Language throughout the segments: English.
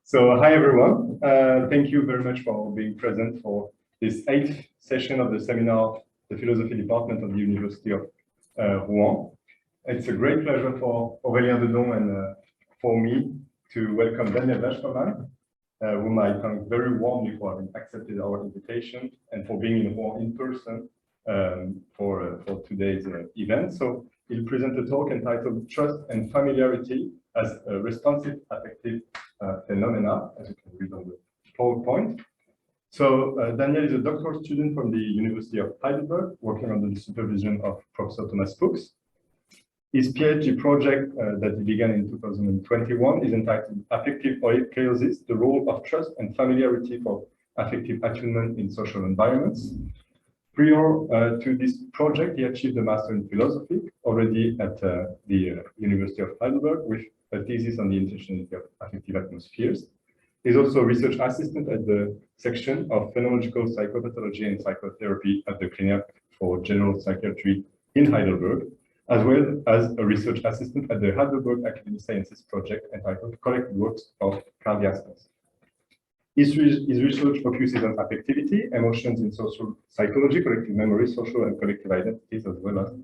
So, hi everyone. Thank you very much for being present for this 8th session of the seminar of the philosophy department of the University of Rouen. It's a great pleasure for Aurélien Deudon and for me to welcome Daniel Vespermann, whom I thank very warmly for having accepted our invitation and for being in Rouen in person for today's event. So he'll present a talk entitled Trust and Familiarity as a Responsive Affective Phenomena, as you can read on the PowerPoint. So Daniel is a doctoral student from the University of Heidelberg, working under the supervision of Professor Thomas Fuchs. His PhD project that he began in 2021 is entitled Affective Chaosis, the Role of Trust and Familiarity for Affective Attunement in Social Environments. Prior to this project, he achieved a Master in Philosophy already at the University of Heidelberg with a thesis on the intentionality of affective atmospheres. He's also a research assistant at the section of Phenomenological Psychopathology and Psychotherapy at the Clinic for General Psychiatry in Heidelberg, as well as a research assistant at the Heidelberg Academic Sciences project entitled Collected Works of Carl Jaspers. His research focuses on affectivity, emotions in social psychology, collective memory, social and collective identities, as well as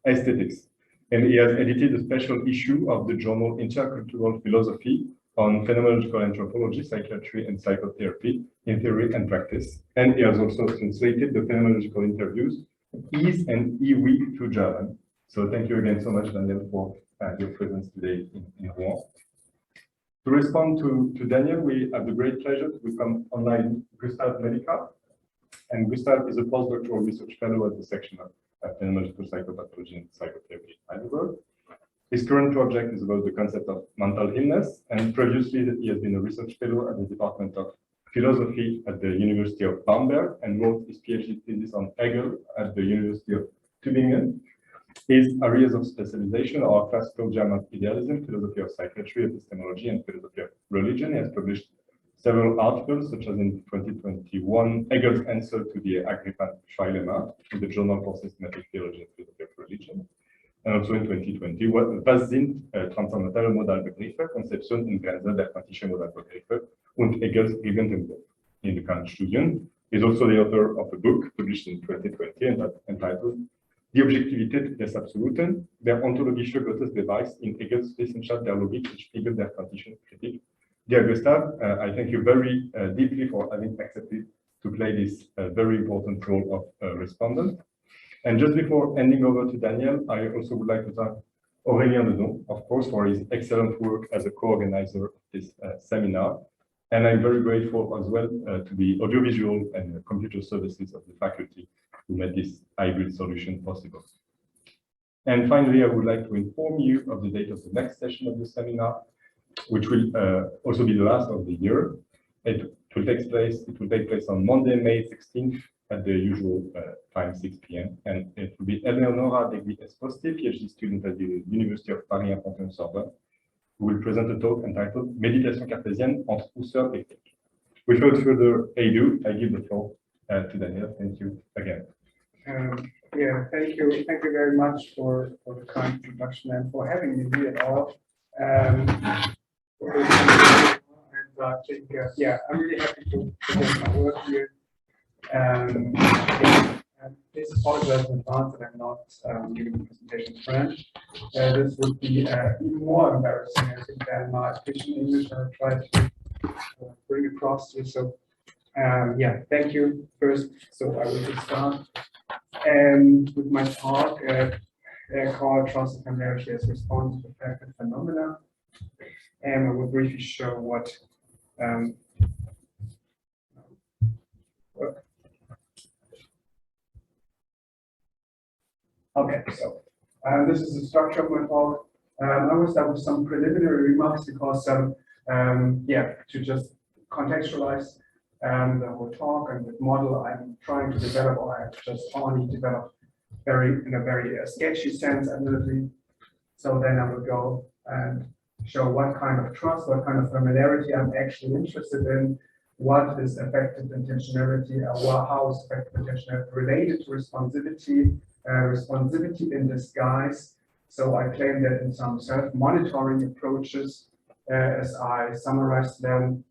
aesthetics. And he has edited a special issue of the journal Intercultural Philosophy on phenomenological anthropology, psychiatry, and psychotherapy in theory and practice. And he has also translated the phenomenological interviews, Is and Iwi, to German. So thank you again so much, Daniel, for your presence today in Rouen. To respond to Daniel, we have the great pleasure to welcome online Gustav Medica. And Gustav is a postdoctoral research fellow at the section of Phenomenological Psychopathology and Psychotherapy in Heidelberg. His current project is about the concept of mental illness, and previously he has been a research fellow at the Department of Philosophy at the University of Bamberg and wrote his PhD thesis on Hegel at the University of Tübingen. His areas of specialization are classical German idealism, philosophy of psychiatry, epistemology, and philosophy of religion. He has published several articles, such as in 2021, Hegel's answer to the Agrippan trilemma in the Journal for Systematic Theology and Philosophy of Religion. And also in 2020, Was sind transformatale Modalbegriffe, Konzeption und Grenze der quantische Modalbegriffe und Hegels Gegenentwurf in the current Studien. He is also the author of a book published in 2020 and entitled Die Objektivität des Absoluten, der ontologische Gottesbeweis in Hegels Wissenschaft der Logik und Spiegel der quantischen Kritik. Dear Gustav, I thank you very deeply for having accepted to play this very important role of respondent. And just before handing over to Daniel, I also would like to thank Aurélien Deudon, of course, for his excellent work as a co-organizer of this seminar. And I'm very grateful as well to the audiovisual and computer services of the faculty who made this hybrid solution possible. And finally, I would like to inform you of the date of the next session of the seminar, which will also be the last of the year. It will take place on Monday, May 16th at the usual time, 6 p.m. And it will be Eleonora Degli Esposti, PhD student at the University of Paris Panthéon-Sorbonne, who will present a talk entitled Méditation cartésienne entre hausseur et critique. Without further ado, I give the floor to Daniel. Thank you again. Yeah, thank you very much for the kind introduction and for having me here at all. And I think, yeah, I'm really happy to present my work here. And please apologize in advance that I'm not giving the presentation in French. This would be even more embarrassing, I think, than my speech in English I tried to bring across to you. So, yeah, thank you first. So I will just start with my talk called Trust and Familiarity as Response to Affective Phenomena. And I will briefly show what okay, so this is the structure of my talk. I will start with some preliminary remarks because, yeah, to just contextualize the whole talk and the model I'm trying to develop, or I have just only developed in a very sketchy sense, admittedly. So then I will go and show what kind of trust, what kind of familiarity I'm actually interested in, what is affective intentionality, how is affective intentionality related to responsivity, responsivity in disguise. So I claim that in some self-monitoring approaches, as I summarized them.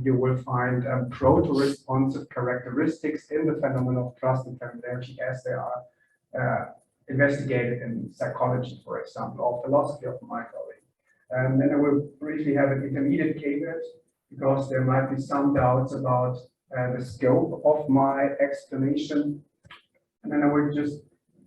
You will find proto-responsive characteristics in the phenomenon of trust and familiarity as they are investigated in psychology, for example, or philosophy of mind already. And then I will briefly have an intermediate caveat because there might be some doubts about the scope of my explanation. And then I will just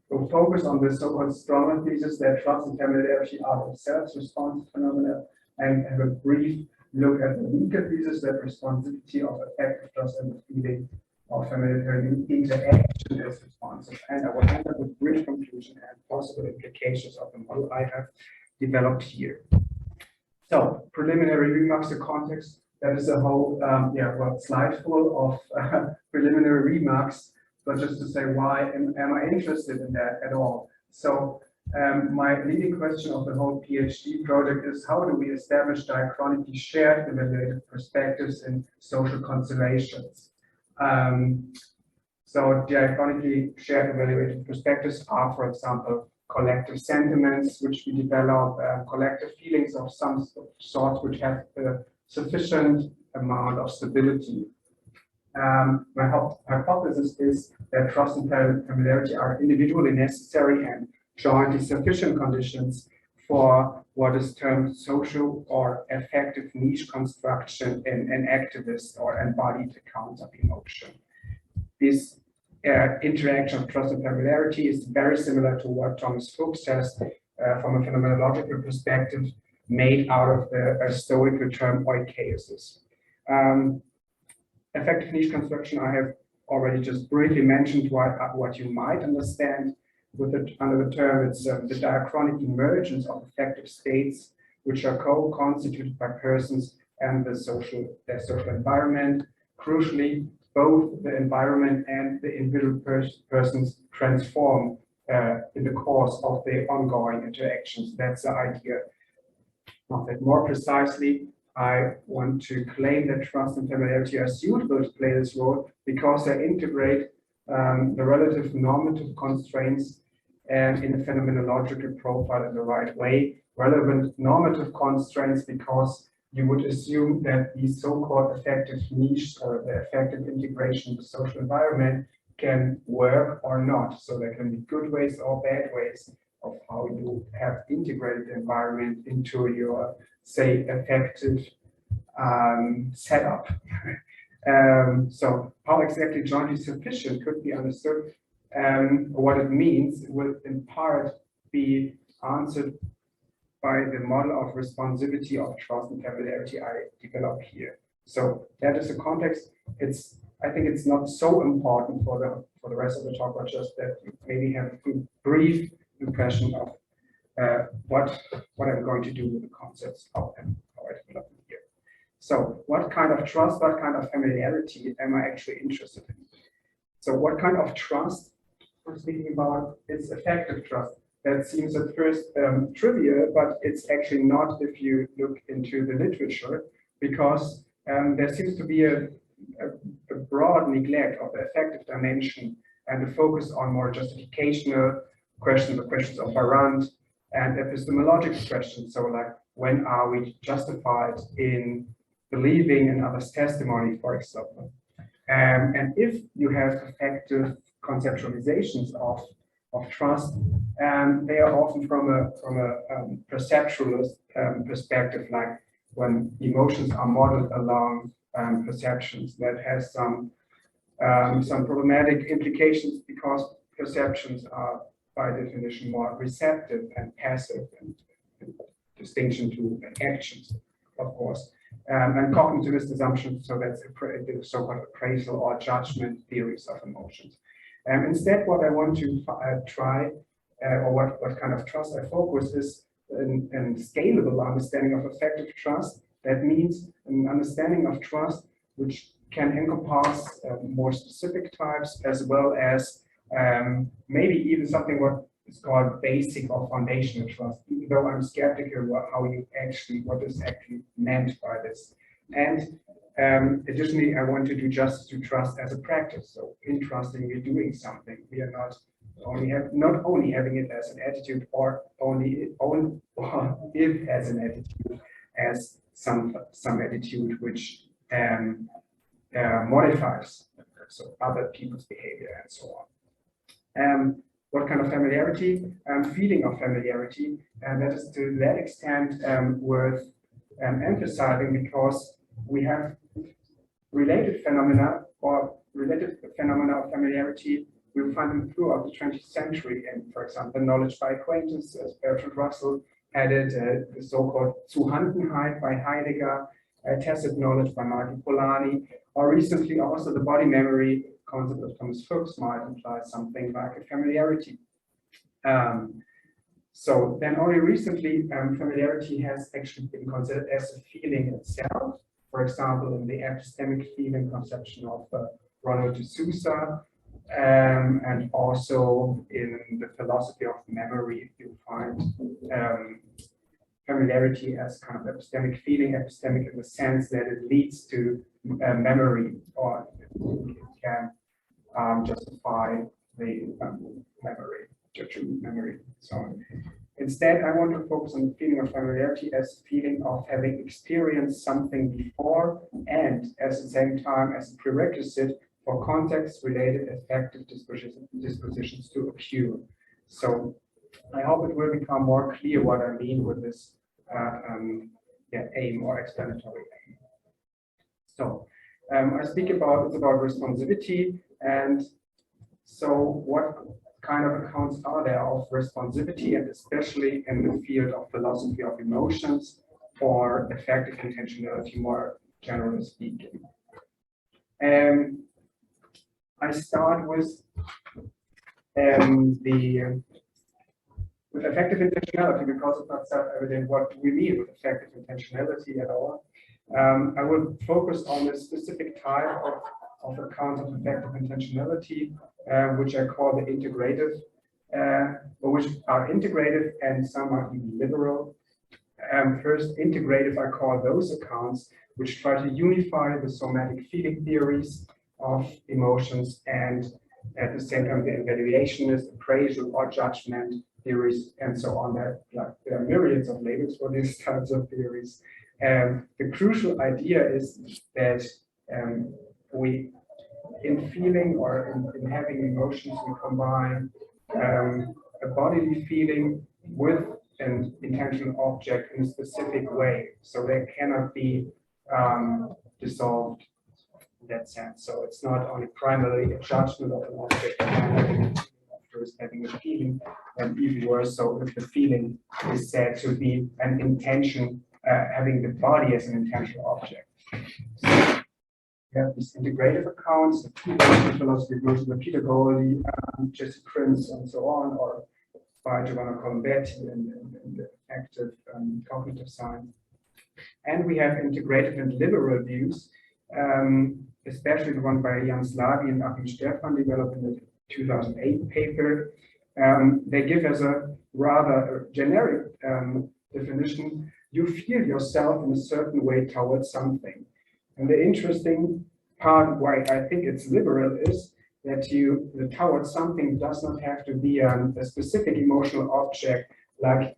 go focus on the so-called stronger thesis that trust and familiarity are themselves responsive phenomena, and have a brief look at the weaker thesis that responsivity of affective trust and the feeling of familiarity interaction is responsive. And I will end up with brief conclusion and possible implications of the model I have developed here. So, preliminary remarks, the context, that is a whole slide full of preliminary remarks, but just to say why am I interested in that at all? So, my leading question of the whole PhD project is how do we establish diachronically shared evaluative perspectives in social constellations? So diachronically shared evaluative perspectives are, for example, collective sentiments which we develop, collective feelings of some sort which have a sufficient amount of stability. My hypothesis is that trust and familiarity are individually necessary and jointly sufficient conditions for what is termed social or affective niche construction in an activist or embodied account of emotion. This interaction of trust and familiarity is very similar to what Thomas Fuchs says from a phenomenological perspective, made out of the Stoical term oikeiosis. Affective niche construction, I have already just briefly mentioned what you might understand with it under the term. It's the diachronic emergence of affective states which are co-constituted by persons and their social environment. Crucially, both the environment and the individual persons transform in the course of their ongoing interactions. That's the idea. Now, that more precisely, I want to claim that trust and familiarity are suitable to play this role because they integrate the relative normative constraints in a phenomenological profile in the right way. Relevant normative constraints because you would assume that these so-called affective niches or the affective integration of the social environment can work or not. So there can be good ways or bad ways of how you have integrated the environment into your, say, affective setup. So how exactly jointly sufficient could be understood. What it means will in part be answered by the model of responsivity of trust and familiarity I develop here. So that is the context. I think it's not so important for the rest of the talk, but just that you maybe have a brief impression of what I'm going to do with the concepts of them, how I develop them here. So what kind of trust, what kind of familiarity am I actually interested in? So what kind of trust I'm speaking about is affective trust. That seems at first trivial, but it's actually not if you look into the literature, because there seems to be a broad neglect of the affective dimension and the focus on more justificational questions, the questions of warrant and epistemological questions. So like, when are we justified in believing in others' testimony, for example? And if you have affective conceptualizations of trust, they are often from a perceptualist perspective, like when emotions are modeled along perceptions. That has some problematic implications because perceptions are by definition more receptive and passive, and distinction to actions, of course, and cognitivist assumptions. So that's the so-called appraisal or judgment theories of emotions. Instead, what I want to try, or what kind of trust I focus, is an scalable understanding of affective trust. That means an understanding of trust which can encompass more specific types, as well as maybe even something what is called basic or foundational trust, even though I'm skeptical about what is actually meant by this. And additionally, I want to do justice to trust as a practice. So in trusting, we're doing something. We are not only having it as an attitude, or if as an attitude, as some attitude which modifies so other people's behavior and so on. What kind of familiarity? Feeling of familiarity, and that is to that extent worth emphasizing, because we have related phenomena of familiarity. We find them throughout the 20th century, and for example, knowledge by acquaintance, as Bertrand Russell added, the so-called Zuhandenheit by Heidegger, tacit knowledge by Martin Polanyi, or recently also the body memory concept of Thomas Fuchs might imply something like a familiarity. So then only recently familiarity has actually been considered as a feeling itself. For example, in the epistemic feeling conception of Ronald de Sousa, and also in the philosophy of memory, you find familiarity as kind of epistemic feeling, epistemic in the sense that it leads to memory, or it can justify the memory, judgment memory. So instead, I want to focus on the feeling of familiarity as feeling of having experienced something before, and at the same time as a prerequisite for context-related affective dispositions to occur. So I hope it will become more clear what I mean with this aim or explanatory aim. So I speak about, it's about responsivity, and so what kind of accounts are there of responsivity, and especially in the field of philosophy of emotions or affective intentionality, more generally speaking. I start with affective intentionality, because it's not self-evident what we mean with affective intentionality at all. I will focus on a specific type of accounts of affective intentionality, which I call the integrative, or which are integrative, and some are even liberal. First, integrative, I call those accounts which try to unify the somatic feeling theories of emotions, and at the same time the evaluationist, appraisal, or judgment theories, and so on. There are myriads of labels for these types of theories. The crucial idea is that we, in feeling or in having emotions, we combine a bodily feeling with an intentional object in a specific way. So they cannot be dissolved in that sense. So it's not only primarily a judgment of an object, after having a feeling, and even worse, so if the feeling is said to be an intention, having the body as an intentional object. So we have these integrative accounts, the philosophy goes to Peter Goldie, Jesse Prince, and so on, or by Giovanna Colombetti in the active cognitive science. And we have integrative and liberal views, especially the one by Jan Slavi and Achim Stefan, developed in the 2008 paper. They give as a rather generic definition: you feel yourself in a certain way towards something. And the interesting part why I think it's liberal is that the towards something does not have to be a specific emotional object, like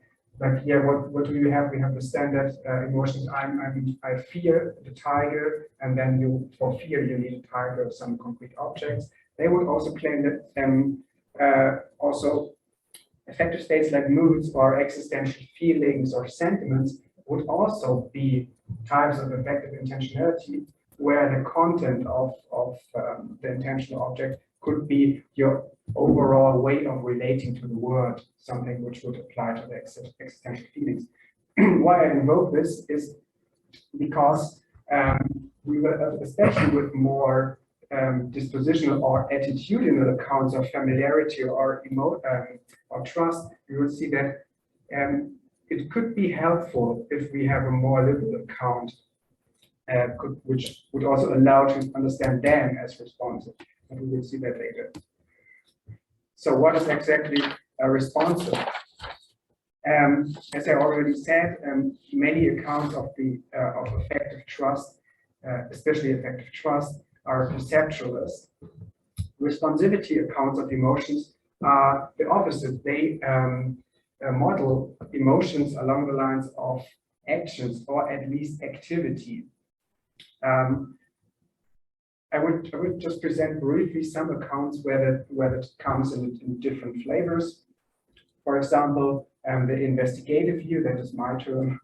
here, what do you have? We have the standard emotions. I fear the tiger, and then for fear you need a tiger or some concrete objects. They would also claim that also affective states like moods or existential feelings or sentiments would also be types of affective intentionality, where the content of the intentional object could be your overall way of relating to the world, something which would apply to the existential feelings. Why I invoke this is because we will, especially with more dispositional or attitudinal accounts of familiarity or trust, you will see that it could be helpful if we have a more liberal account, which would also allow to understand them as responsive. And we will see that later. So what is exactly responsive? As I already said, many accounts of affective trust, especially affective trust, are perceptualist. Responsivity accounts of emotions are the opposite. They model emotions along the lines of actions or at least activity. I would just present briefly some accounts where that comes in different flavors. For example, the investigative view, that is my term,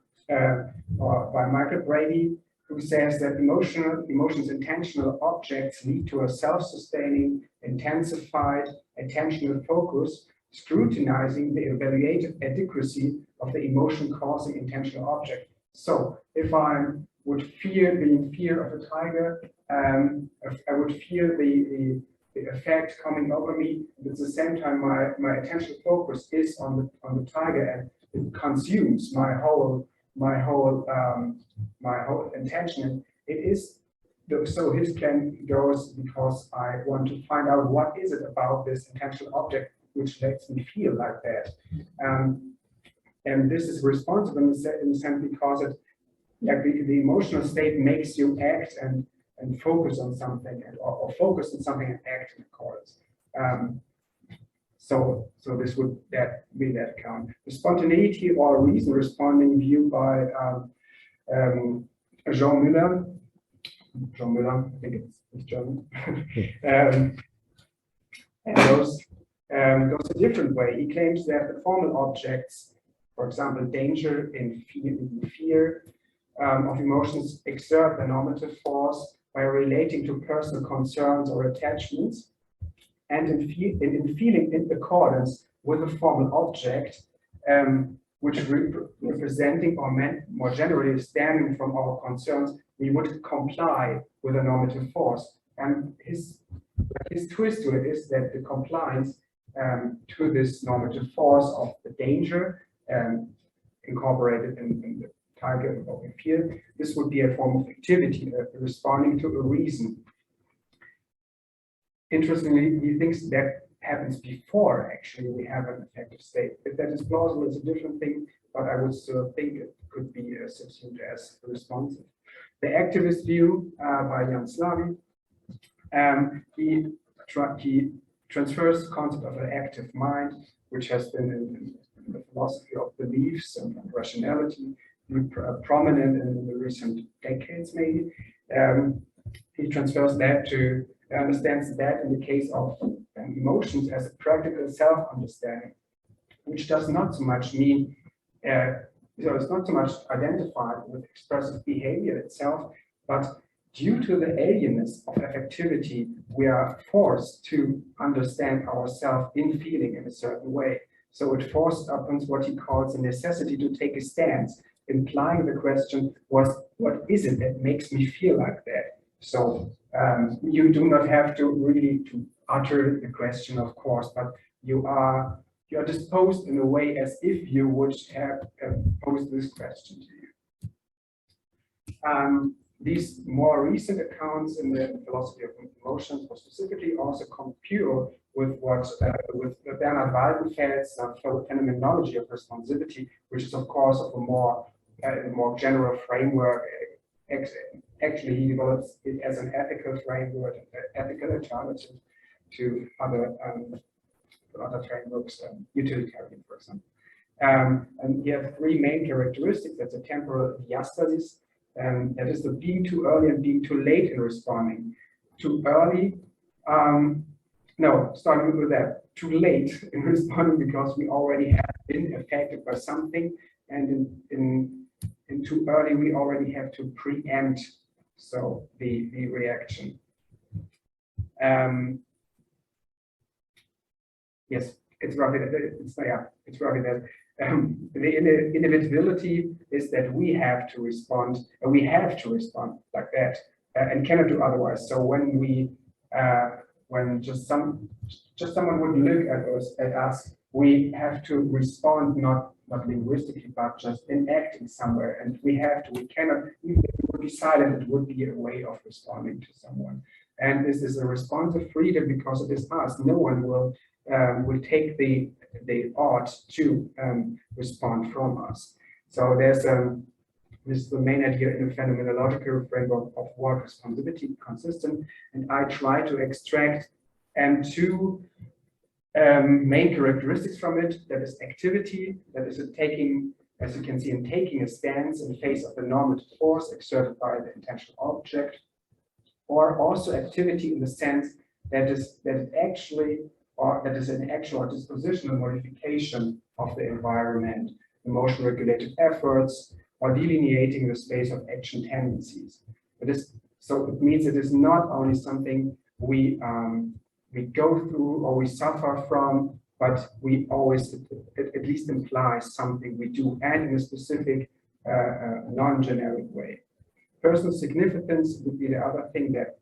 or by Michael Brady, who says that emotions intentional objects lead to a self-sustaining, intensified attentional focus, scrutinizing the evaluative adequacy of the emotion-causing intentional object. So if I would fear being fear of a tiger, I would fear the effect coming over me. But at the same time, my attentional focus is on the tiger, and it consumes my whole intention. It is so his claim goes because I want to find out what is it about this intentional object which makes me feel like that, and this is responsible in the sense because it, like the emotional state makes you act and focus on something, or focus on something and act in accordance. So this would be that account. The spontaneity or reason responding view by Jean Müller, I think it's German, and goes a different way. He claims that the formal objects, for example, danger and fear of emotions, exert their normative force by relating to personal concerns or attachments, and in feeling in accordance with the formal object, which representing or more generally stemming from our concerns, we would comply with a normative force. And his twist to it is that the compliance to this normative force of the danger incorporated in the target of the fear, this would be a form of activity, responding to a reason. Interestingly, he thinks that happens before actually we have an affective state. If that is plausible, it's a different thing, but I would still think it could be subsumed as responsive. The activist view by Jan Slavi, he transfers the concept of an active mind, which has been in the philosophy of beliefs and rationality, prominent in the recent decades, maybe. He transfers that to, understands that in the case of emotions as a practical self-understanding, which does not so much mean, it's not so much identified with expressive behavior itself, but due to the alienness of affectivity, we are forced to understand ourselves in feeling in a certain way. So it forces upon what he calls a necessity to take a stance, implying the question, what is it that makes me feel like that? So you do not have to really utter the question, of course, but you are disposed in a way as if you would have posed this question to you. These more recent accounts in the philosophy of emotions, or specifically also compare with what with Bernard Waldenfeld's phenomenology of responsivity, which is of course of a more general framework. Actually, he develops it as an ethical framework, an ethical alternative to other frameworks, utilitarian, for example. And you have three main characteristics. That's a temporal diastasis. That is the being too early and being too late in responding. Too early, starting with that, too late in responding because we already have been affected by something, and in too early we already have to preempt the reaction. Yes, it's roughly that. It's roughly that. The inevitability is that we have to respond, and we have to respond like that, and cannot do otherwise. So when when just someone would look at us, we have to respond not linguistically, but just enacting somewhere, and we cannot. Even if it would be silent, it would be a way of responding to someone. And this is a responsive freedom because it is us. No one will take the ought to respond from us. So there's this is the main idea in the phenomenological framework of word responsivity, consistent, and I try to extract two main characteristics from it. That is activity, that is taking as you can see, in taking a stance in face of the normative force exerted by the intentional object, or also activity in the sense that is an actual or dispositional modification of the environment, emotion regulated efforts, or delineating the space of action tendencies. So it means it is not only something we go through or we suffer from, but we always, it at least implies something we do, and in a specific non-generic way. Personal significance would be the other thing that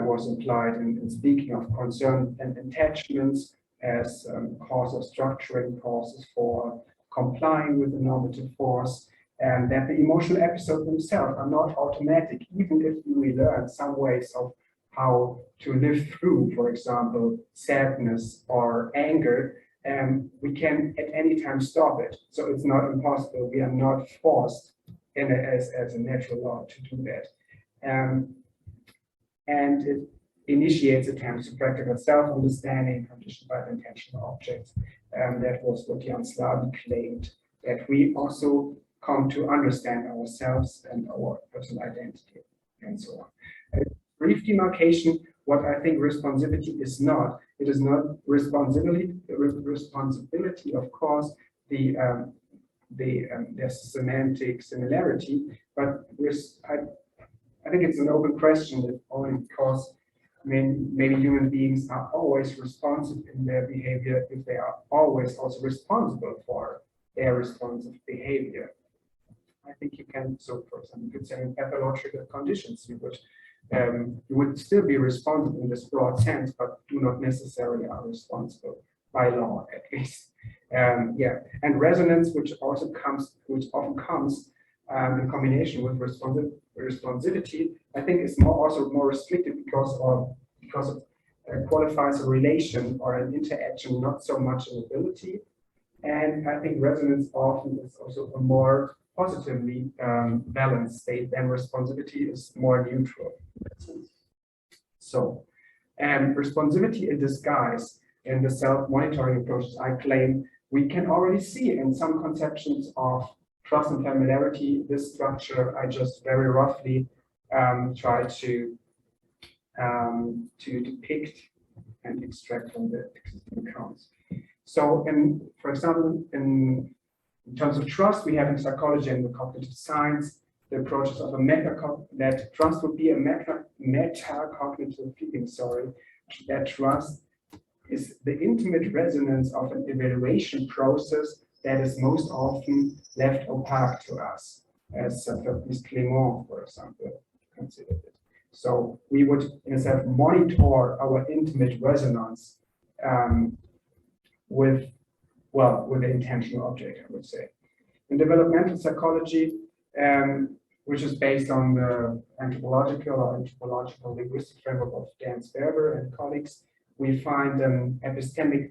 was implied in speaking of concern and attachments as cause of structuring causes for complying with the normative force, and that the emotional episodes themselves are not automatic, even if we learn some ways of how to live through, for example, sadness or anger, we can at any time stop it. So it's not impossible. We are not forced as a natural law to do that. And it initiates attempts to practical self-understanding conditioned by the intentional objects. That was what Jan Slavi claimed, that we also come to understand ourselves and our personal identity and so on. A brief demarcation, what I think responsivity is not. It is not responsibility, of course, there's semantic similarity, but I think it's an open question, only because maybe human beings are always responsive in their behavior if they are always also responsible for their responsive behavior. I think you can, so for example, you could say in pathological conditions, you would still be responsible in this broad sense, but do not necessarily are responsible by law, at least. And resonance, which often comes in combination with responsivity, I think is also more restricted because it qualifies a relation or an interaction, not so much an ability. And I think resonance often is also a more positively balanced state than responsivity is more neutral. So, responsivity in disguise in the self-monitoring approaches I claim we can already see in some conceptions of trust and familiarity. This structure I just very roughly try to depict and extract from the existing accounts. So, for example, in terms of trust, we have in psychology and the cognitive science the approaches of that trust would be a meta-cognitive feeling. That trust is the intimate resonance of an evaluation process that is most often left opaque to us, as Fabrice Clément, for example, considered it. So we would, in a sense, monitor our intimate resonance with the intentional object, I would say. In developmental psychology, which is based on the anthropological linguistic framework of Dan Vespermann and colleagues, we find the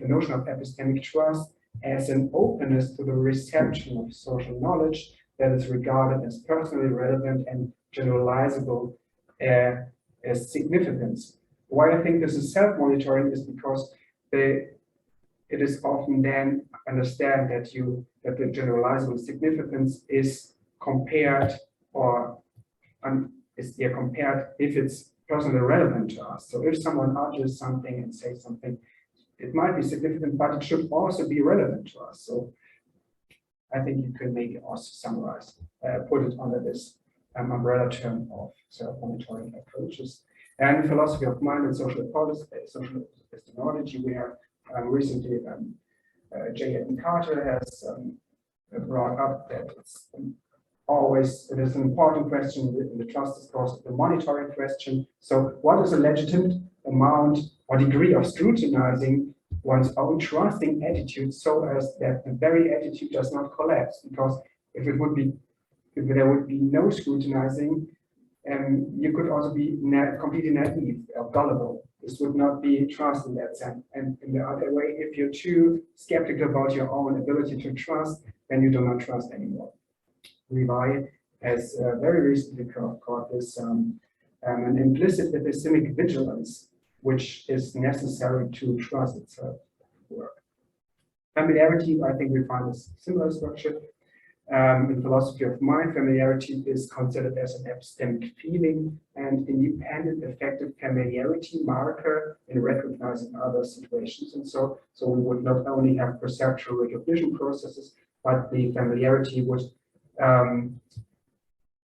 notion of epistemic trust as an openness to the reception of social knowledge that is regarded as personally relevant and generalizable as significance. Why I think this is self-monitoring is because it is often then understand that the generalizable significance is compared compared if it's personally relevant to us. So if someone utters something and says something, it might be significant, but it should also be relevant to us. So I think you can maybe also summarize, put it under this umbrella term of self-monitoring approaches. And philosophy of mind and social epistemology, we have recently J. Edwin Carter has brought up that it is an important question in the trust discourse, the monitoring question. So what is a legitimate amount or degree of scrutinizing one's own trusting attitude so as that the very attitude does not collapse? Because if there would be no scrutinizing, you could also be completely naive or gullible. This would not be trust in that sense. And in the other way, if you're too skeptical about your own ability to trust, then you do not trust anymore. Levi has very recently called this an implicit epistemic vigilance, which is necessary to trust itself. Familiarity, I think we find a similar structure. In philosophy of mind, familiarity is considered as an epistemic feeling and independent affective familiarity marker in recognizing other situations. And so we would not only have perceptual recognition processes, but the familiarity would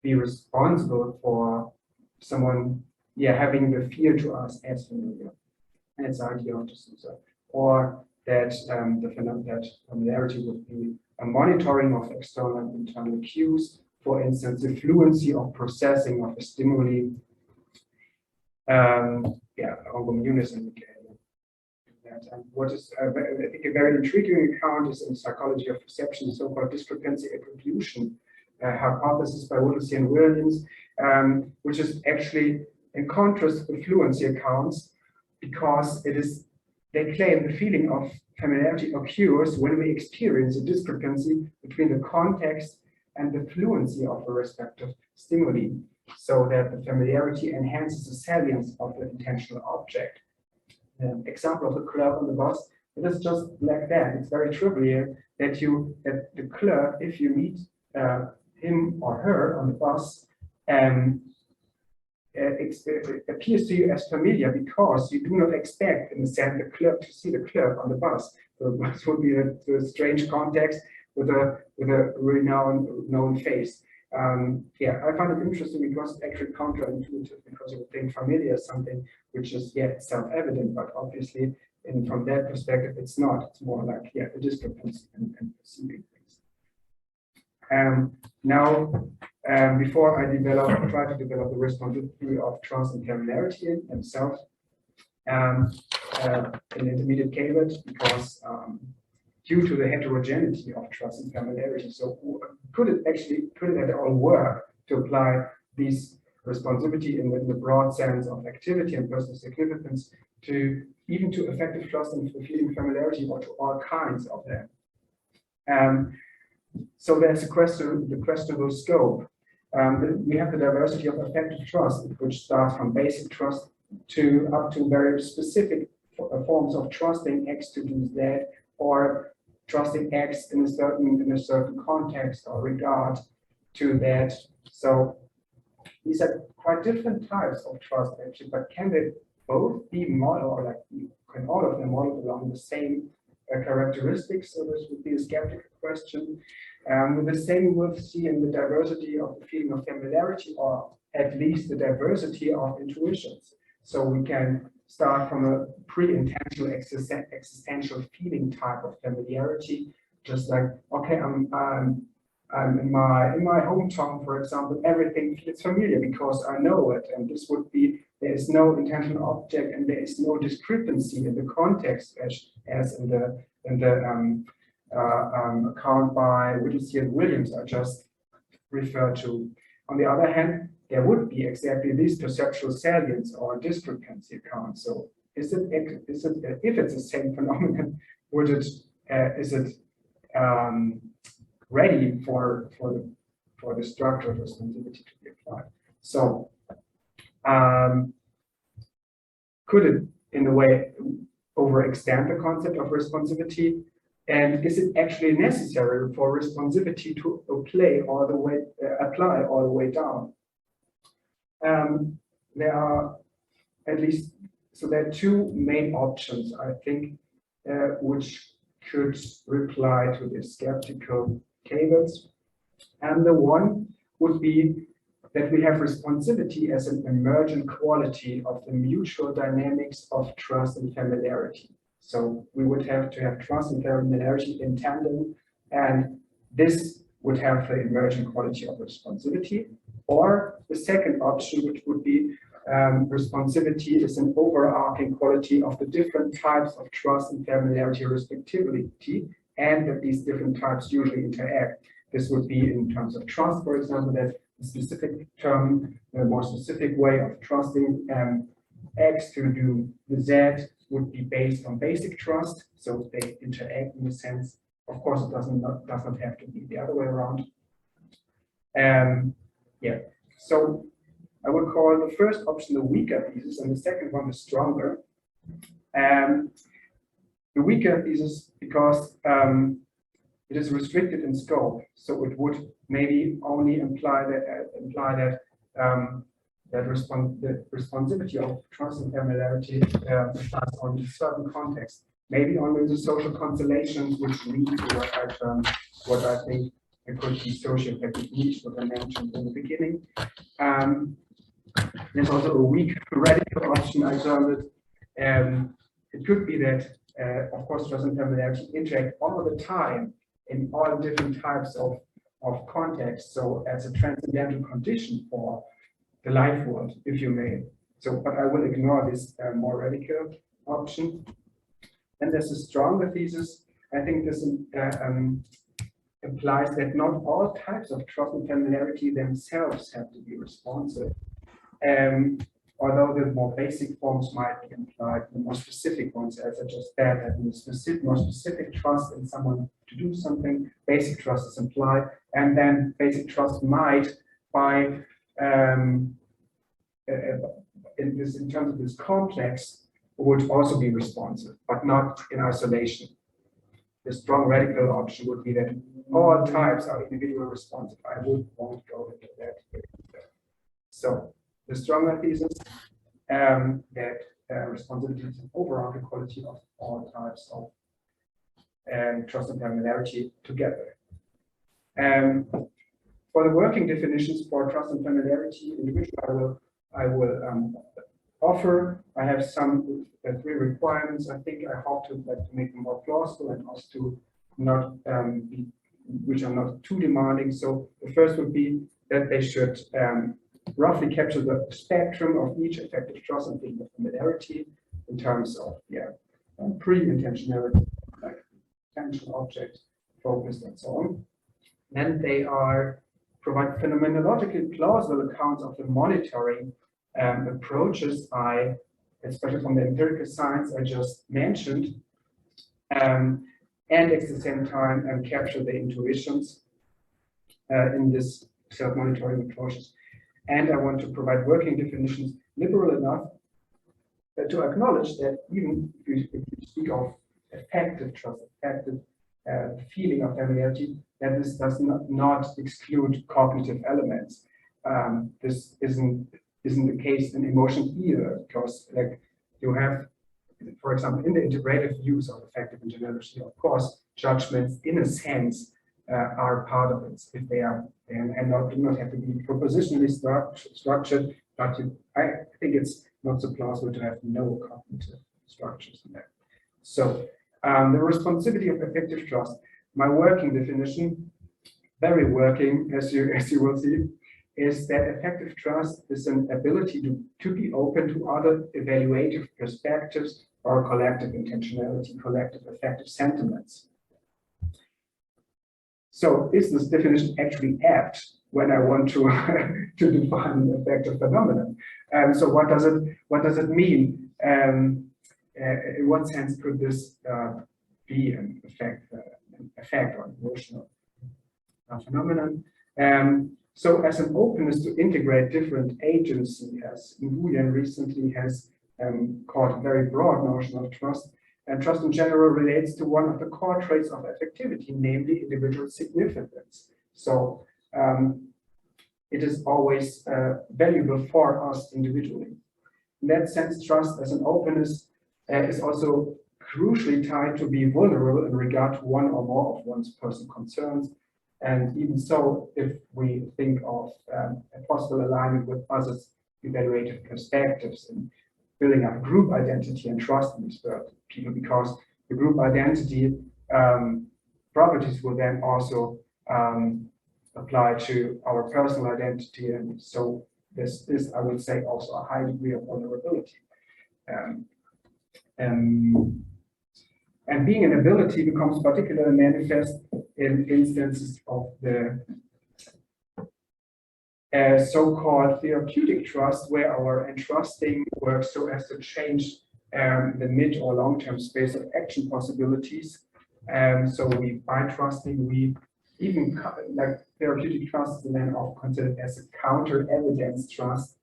be responsible for someone, having the feel to us as familiar. And it's the idea of just or that that familiarity would be a monitoring of external and internal cues, for instance, the fluency of processing of a stimuli, homogeneous indicator. And what is, I think, a very intriguing account is in psychology of perception, the so-called discrepancy attribution hypothesis by Whittlesey and Williams, which is actually in contrast to the fluency accounts, because they claim the feeling of familiarity occurs when we experience a discrepancy between the context and the fluency of a respective stimuli, so that the familiarity enhances the salience of the intentional object. An example of the clerk on the bus, it is just like that. It's very trivial that the clerk, if you meet him or her on the bus, appears to you as familiar because you do not expect, in a sense, the clerk to see the clerk on the bus. So the bus would be a strange context with a really known face. I find it interesting because it's actually counterintuitive, because you would think familiar is something which is self-evident, but obviously, from that perspective, it's not. It's more like a discrepancy and perceiving things. Before I try to develop the responsibility of trust and familiarity in themselves, an intermediate caveat, because due to the heterogeneity of trust and familiarity, so could it at all work to apply these responsibility in the broad sense of activity and personal significance even to affective trust and feeling familiarity, or to all kinds of them? So there's the questionable scope. We have the diversity of affective trust, which starts from basic trust up to very specific forms of trusting X to do Z, or trusting X in a certain context or regard to that. So these are quite different types of trust, actually, but can they both be modeled, or can all of them model along the same characteristics? So this would be a skeptical question. The same we'll see in the diversity of the feeling of familiarity, or at least the diversity of intuitions. So we can start from a pre-intentional existential feeling type of familiarity, just like, okay, I'm in my hometown, for example, everything feels familiar because I know it, and this would be, there is no intentional object and there is no discrepancy in the context as in the account by Whittlesey and Williams I just referred to. On the other hand, there would be exactly this perceptual salience or discrepancy account. So if it's the same phenomenon, is it ready for the structure of responsibility to be applied? So could it, in a way, overextend the concept of responsivity? And is it actually necessary for responsivity to apply all the way down? There are there are two main options, I think, which could reply to the skeptical caveats. And the one would be that we have responsivity as an emergent quality of the mutual dynamics of trust and familiarity. So we would have to have trust and familiarity in tandem, and this would have the emergent quality of responsivity. Or the second option, which would be responsivity is an overarching quality of the different types of trust and familiarity respectively, and that these different types usually interact. This would be in terms of trust, for example, that a specific term, a more specific way of trusting X to do the Z would be based on basic trust, so they interact in a sense. Of course, it does not have to be the other way around. So I would call the first option the weaker thesis, and the second one the stronger. The weaker thesis because it is restricted in scope, so it would maybe only imply that the responsivity of trust and familiarity applies only to certain contexts, maybe only the social constellations which lead to what I think it could be socio-affective niche, what I mentioned in the beginning. There's also a weak radical option I termed it. It could be that, of course, trust and familiarity interact all the time in all different types of contexts. So as a transcendental condition for the life world, if you may. So, but I will ignore this more radical option. And there's a stronger thesis. I think this implies that not all types of trust and familiarity themselves have to be responsive. Although the more basic forms might be implied, the more specific ones, as I just said, that more specific trust in someone to do something, basic trust is implied, and then basic trust might, by in terms of this complex, would also be responsive, but not in isolation. The strong radical option would be that all types are individual responsive. I won't go into that. So the stronger thesis that responsibility is an overall quality of all types of trust and familiarity together. For the working definitions for trust and familiarity, in which I will offer, I have some 3 requirements. I think I hope to make them more plausible and also to not which are not too demanding. So the first would be that they should roughly capture the spectrum of each affective trust and familiarity in terms of pre-intentionality, like intentional object, focused, and so on. Then they provide phenomenologically plausible accounts of the monitoring approaches especially from the empirical science I just mentioned, and at the same time capture the intuitions in this self-monitoring approaches. And I want to provide working definitions liberal enough to acknowledge that even if you speak of affective trust, affective feeling of familiarity, that this does not exclude cognitive elements. This isn't the case in emotions either, because like you have, for example, in the integrative use of affective internality, of course, judgments in a sense are part of it if they are and do not have to be propositionally structured, but I think it's not so plausible to have no cognitive structures in there. So the responsibility of affective trust, my working definition, very working as you will see, is that affective trust is an ability to be open to other evaluative perspectives or collective intentionality, collective affective sentiments. So is this definition actually apt when I want to to define an affective phenomenon? So what does it mean? In what sense could this be an effect or emotional phenomenon? So as an openness to integrate different agency, as Nguyen recently has called a very broad notion of trust, and trust in general relates to one of the core traits of affectivity, namely individual significance. So it is always valuable for us individually. In that sense, trust as an openness is also crucially tied to be vulnerable in regard to one or more of one's personal concerns. And even so, if we think of a possible alignment with others' evaluative perspectives and building up group identity and trust in these people, because the group identity properties will then also apply to our personal identity. And so this is, I would say, also a high degree of vulnerability. And being an ability becomes particularly manifest in instances of the so-called therapeutic trust, where our entrusting works so as to change the mid or long-term space of action possibilities. So by trusting, we even like therapeutic trust is then often considered as a counter-evidence trust.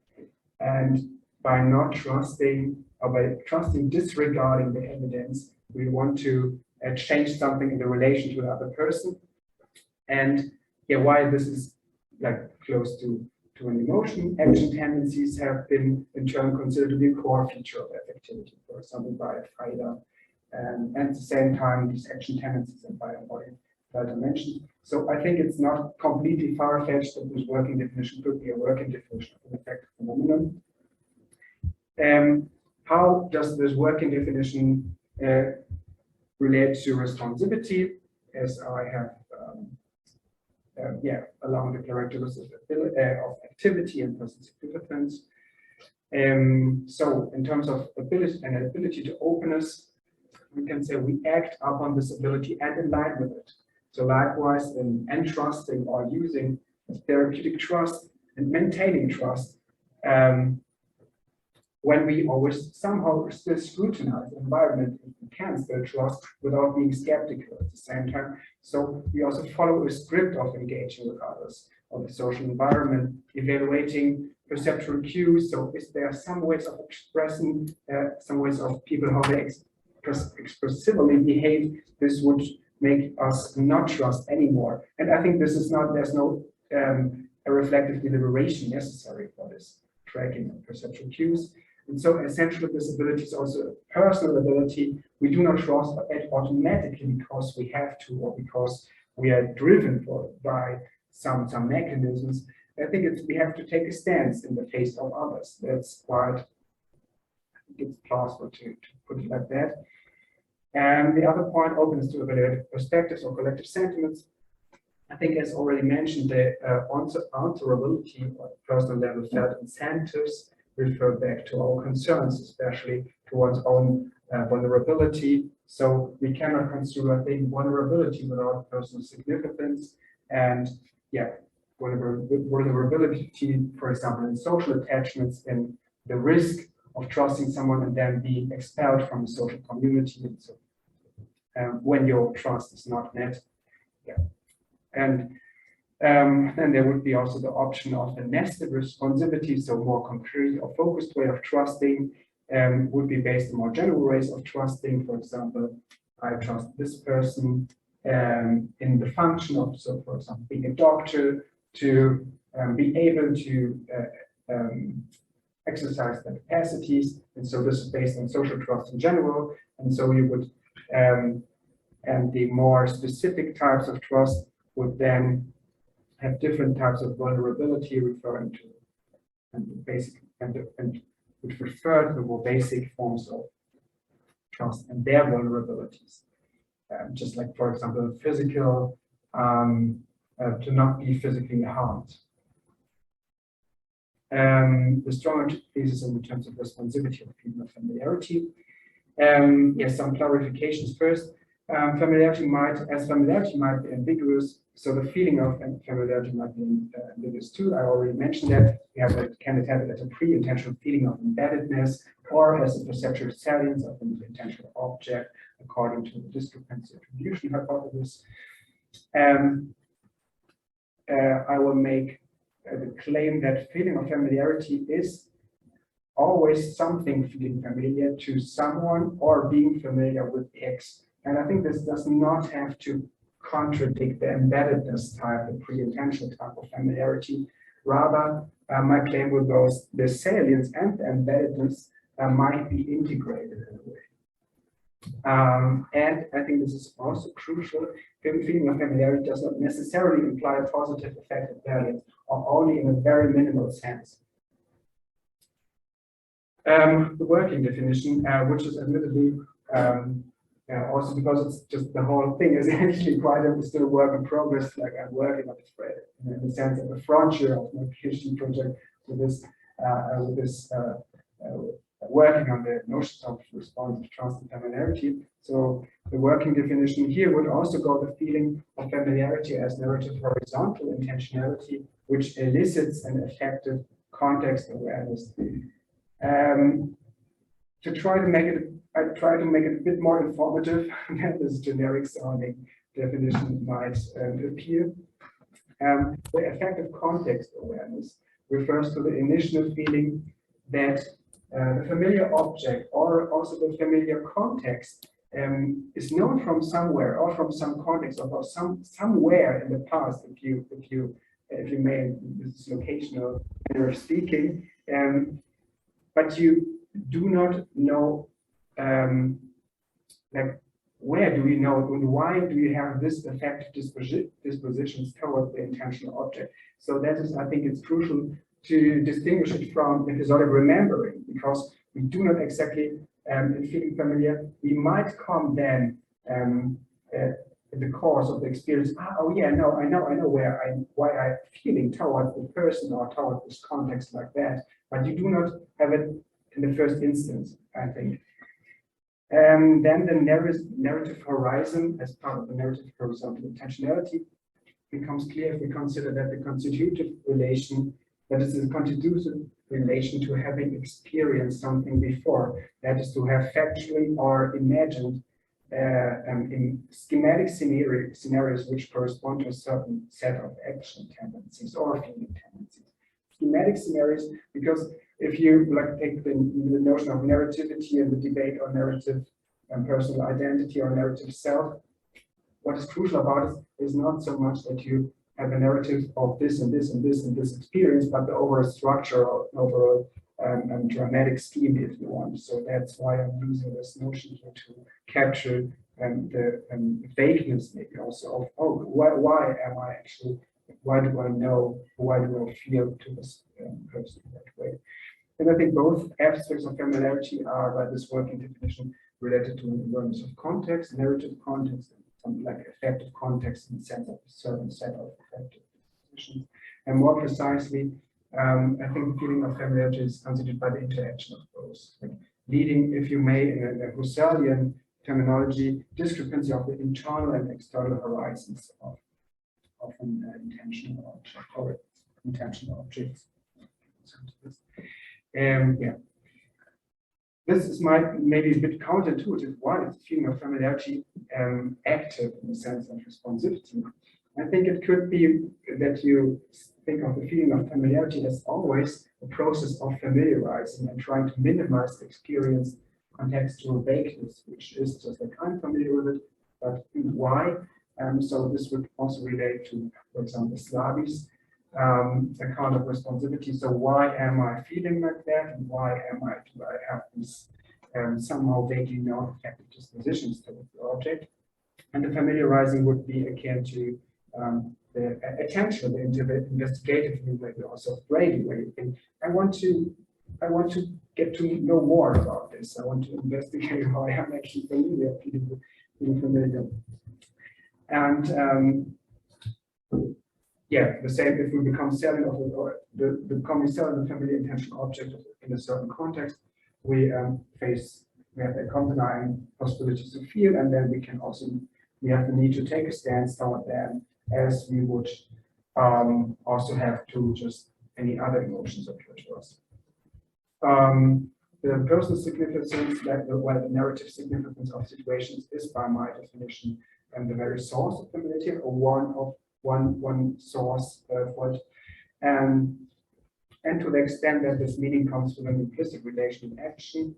And by not trusting, or by trusting disregarding the evidence, we want to change something in the relation to the other person. And yeah, why this is like close to an emotion, action tendencies have been in turn considered to be a core feature of affectivity, for example, by Freider. And at the same time, these action tendencies and by embodied dimensions. So I think it's not completely far-fetched that this working definition could be a working definition of an affective phenomenon. How does this working definition relate to responsivity? As I have along the characteristics of activity and person significance. So in terms of ability to openness, we can say we act upon this ability and in line with it. So likewise in entrusting or using therapeutic trust and maintaining trust, when we always somehow still scrutinize the environment, we can still trust without being skeptical at the same time. So we also follow a script of engaging with others, of the social environment, evaluating perceptual cues. So is there some ways of expressing, some ways of people, how they expressively behave, this would make us not trust anymore. And I think this is not, there's no a reflective deliberation necessary for this tracking of perceptual cues. And so essentially this ability is also a personal ability. We do not trust it automatically because we have to or because we are driven by some mechanisms. I think we have to take a stance in the face of others. That's quite, I think it's plausible to put it like that. And the other point, openness to evaluate perspectives or collective sentiments. I think as already mentioned, the answerability or personal level felt incentives refer back to our concerns, especially towards own vulnerability. So we cannot construe, I think, vulnerability without personal significance. And yeah, vulnerability, for example, in social attachments, in the risk of trusting someone and then being expelled from the social community. And so when your trust is not met. Yeah. And then there would be also the option of a nested responsivity, so more concrete or focused way of trusting would be based on more general ways of trusting. For example, I trust this person in the function of, so for example, being a doctor, to be able to exercise their capacities. And so this is based on social trust in general. And so you would, and the more specific types of trust would then have different types of vulnerability referring to and basic and which refer to the more basic forms of trust and their vulnerabilities. Just like, for example, physical, to not be physically harmed. The stronger thesis in terms of responsivity of feeling of familiarity. Yes, some clarifications first. Familiarity might be ambiguous, so the feeling of familiarity might be ambiguous too. I already mentioned that we have a candidate have it as a pre-intentional feeling of embeddedness or as a perceptual salience of an intentional object according to the discrepancy attribution hypothesis. I will make the claim that feeling of familiarity is always something feeling familiar to someone or being familiar with X. And I think this does not have to contradict the embeddedness type, the pre-intentional type of familiarity. Rather, my claim would go the salience and the embeddedness might be integrated in a way. And I think this is also crucial. Feeling of familiarity does not necessarily imply a positive affective variance, or only in a very minimal sense. The working definition, which is admittedly also because it's just the whole thing is actually quite still a work in progress. Like I'm working on it in the sense of the frontier of my PhD project with this working on the notions of responsive trust and familiarity. So the working definition here would also go the feeling of familiarity as narrative horizontal intentionality, which elicits an affective context awareness. To try to make it, I try to make it a bit more informative than this generic sounding definition might appear. The affective context awareness refers to the initial feeling that the familiar object or also the familiar context is known from somewhere or from some context or somewhere in the past, if you may, this is locational manner of speaking, but you do not know like where do you know and why do you have this affective dispositions towards the intentional object. So that is, I think it's crucial to distinguish it from episodic remembering, because we do not exactly in feeling familiar, we might come then in the course of the experience, oh yeah, no, I know why I'm feeling towards the person or towards this context like that, but you do not have it in the first instance, I think. Then the narrative horizon, as part of the narrative horizontal intentionality, becomes clear if we consider that the constitutive relation, that is the constitutive relation to having experienced something before, that is to have factually or imagined in schematic scenarios which correspond to a certain set of action tendencies or feeling tendencies. Schematic scenarios, because if you like take the notion of narrativity and the debate on narrative and personal identity or narrative self, what is crucial about it is not so much that you have a narrative of this and this and this and this experience, but the overall structure or overall dramatic scheme, if you want. So that's why I'm using this notion here to capture the vagueness, maybe also of, oh, why am I actually, why do I know, why do I feel to this person that way? And I think both aspects of familiarity are, by this working definition, related to awareness of context, narrative context, and something like affective context in the sense of a certain set of affective dispositions. And more precisely, I think the feeling of familiarity is constituted by the interaction of those, like leading, if you may, in a Husserlian terminology, discrepancy of the internal and external horizons of an intentional object or intentional objects. Yeah. This is maybe a bit counterintuitive. Why is the feeling of familiarity active in the sense of responsivity? I think it could be that you think of the feeling of familiarity as always a process of familiarizing and trying to minimize the experience contextual vagueness, which is just like I'm familiar with it, but why? So this would also relate to, for example, Slavi's account of responsivity. So why am I feeling like that, and why do I have these somehow vaguely known affective dispositions towards the object? And the familiarizing would be akin to the attention, the investigative maybe also Brady, where you think, I want to get to know more about this. I want to investigate how I am actually familiar, feeling familiar. And yeah, the same if we become selling of it, or becoming selling the familiar intentional object in a certain context, we have accompanying possibilities to feel, and then we have the need to take a stance toward them, as we would also have to just any other emotions occur to us. The personal significance, the narrative significance of situations is, by my definition, and the very source of familiarity, or one source for it, and to the extent that this meaning comes from an implicit relation in action,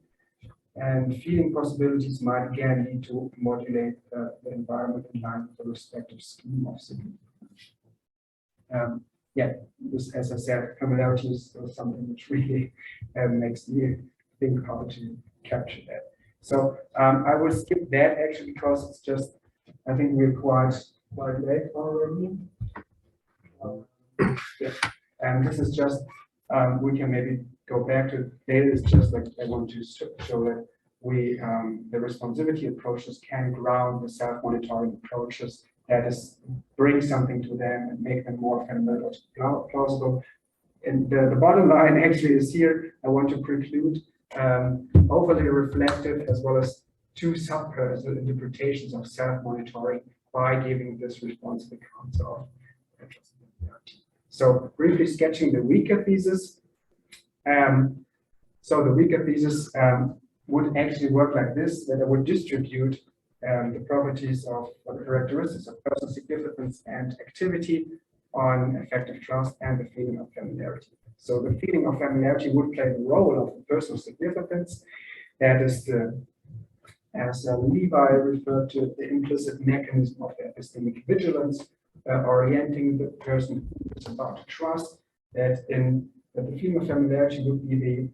and feeling possibilities might again need to modulate the environment in line with the respective scheme of significance. Yeah, this, as I said, familiarity is something which really makes me think how to capture that. So I will skip that actually, because it's just, I think we're quite late already. Yeah. And this is just, we can maybe go back to data. It's just like I want to show that the responsivity approaches can ground the self-monitoring approaches, that is, bring something to them and make them more phenomenologically plausible. And the bottom line actually is here, I want to preclude overly reflective as well as two subpersonal interpretations of self-monitoring by giving this responsive account of familiarity. So briefly sketching the weaker thesis. So the weaker thesis would actually work like this, that I would distribute the properties of the characteristics of personal significance and activity on affective trust and the feeling of familiarity. So the feeling of familiarity would play the role of the personal significance. That is the as Levi referred to, the implicit mechanism of epistemic vigilance, orienting the person who is about to trust, that the feeling of familiarity would be the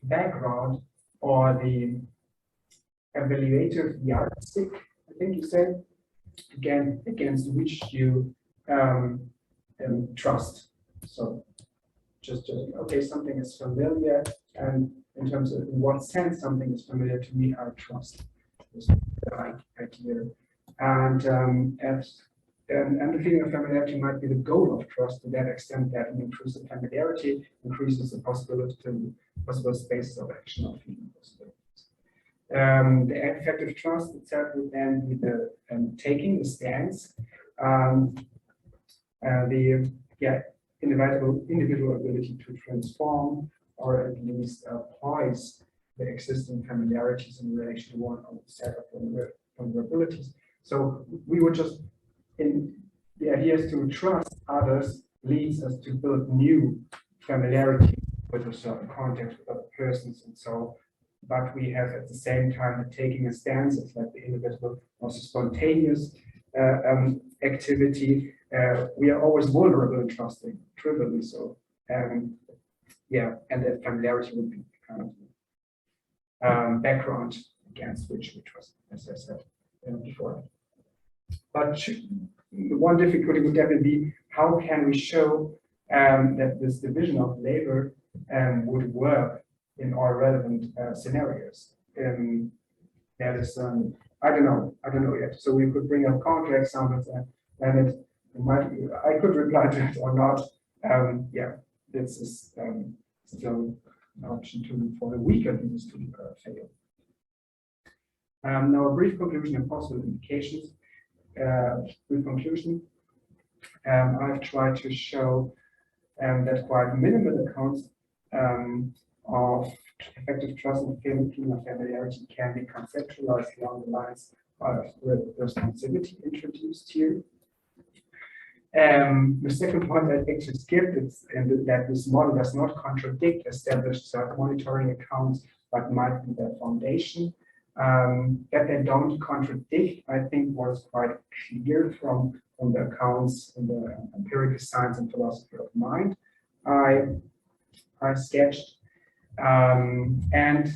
background or the evaluative yardstick, I think you said, again, against which you trust. So just okay, something is familiar, and in terms of in what sense something is familiar to me, I trust. This is the idea. And the feeling of familiarity might be the goal of trust to that extent that an intrusive familiarity increases the possible spaces of action or feeling possibilities. The affective trust itself would then be the taking the stance, individual ability to transform or at least poise the existing familiarities in relation to one of the set of vulnerabilities. So we would just, the idea is to trust others leads us to build new familiarity with a certain context with other persons, and so. But we have at the same time taking a stance. It's like the individual, also spontaneous activity. We are always vulnerable in trusting, trivially so. Yeah, and that familiarity would be kind of background against which we trust, as I said before. But one difficulty would definitely be how can we show that this division of labor would work in all relevant scenarios. That is, I don't know yet. So we could bring up counter examples, and it might. I could reply to it or not. Yeah, this is still an option for the weaker leaders to fail. Now, a brief conclusion and possible implications. Brief conclusion. I've tried to show that quite minimal accounts of affective trust and feeling of familiarity can be conceptualized along the lines of responsivity introduced here. The second point I actually skipped is that this model does not contradict established self-monitoring accounts, but might be their foundation. That they don't contradict, I think, was quite clear from the accounts in the empirical science and philosophy of mind I sketched. And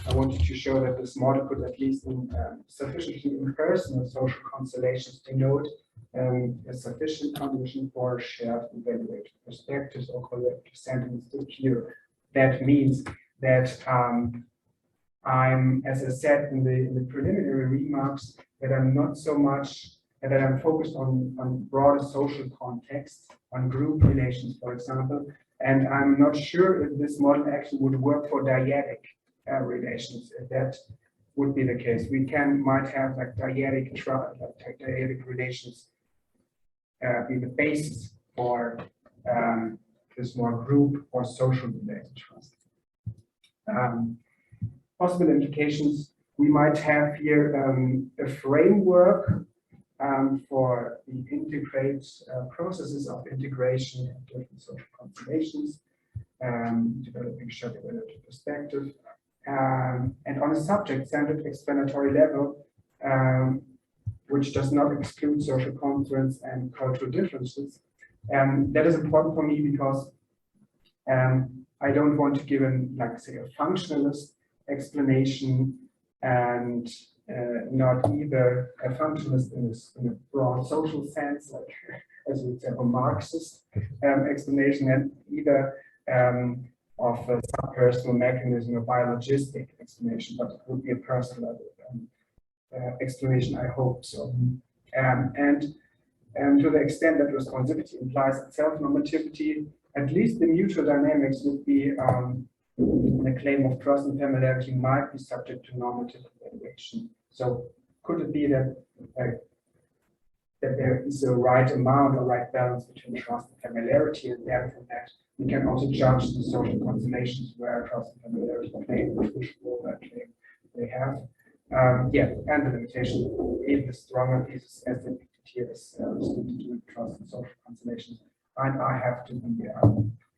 I wanted to show that this model could, at least in sufficiently impersonal social constellations, denote a sufficient condition for shared evaluative perspectives or collective sentiments to appear. That means that I'm, as I said in the preliminary remarks, that I'm not so much that I'm focused on broader social context, on group relations, for example, and I'm not sure if this model actually would work for dyadic relations. If that would be the case, we might have like dyadic relations be the basis for this more group or social related trust. Possible implications, we might have here a framework for the integrate processes of integration of different social constellations, developing shared evaluative perspective, and on a subject-centered explanatory level, which does not exclude social confluence and cultural differences. That is important for me because I don't want to give like say a functionalist explanation and not either a functionalist in a broad social sense, like as we would say a Marxist explanation, and either of a subpersonal mechanism or biologistic explanation, but it would be a personal explanation, I hope so. And to the extent that responsivity implies self-normativity, at least the mutual dynamics would be the claim of trust and familiarity might be subject to normative evaluation. So could it be that that there is a right amount or right balance between trust and familiarity, and therefore that we can also judge the social constellations where trust and familiarity play a crucial role that they have. Yeah, and the limitation, even the stronger thesis as depicted here is to do with trust and social constellations. And I have to be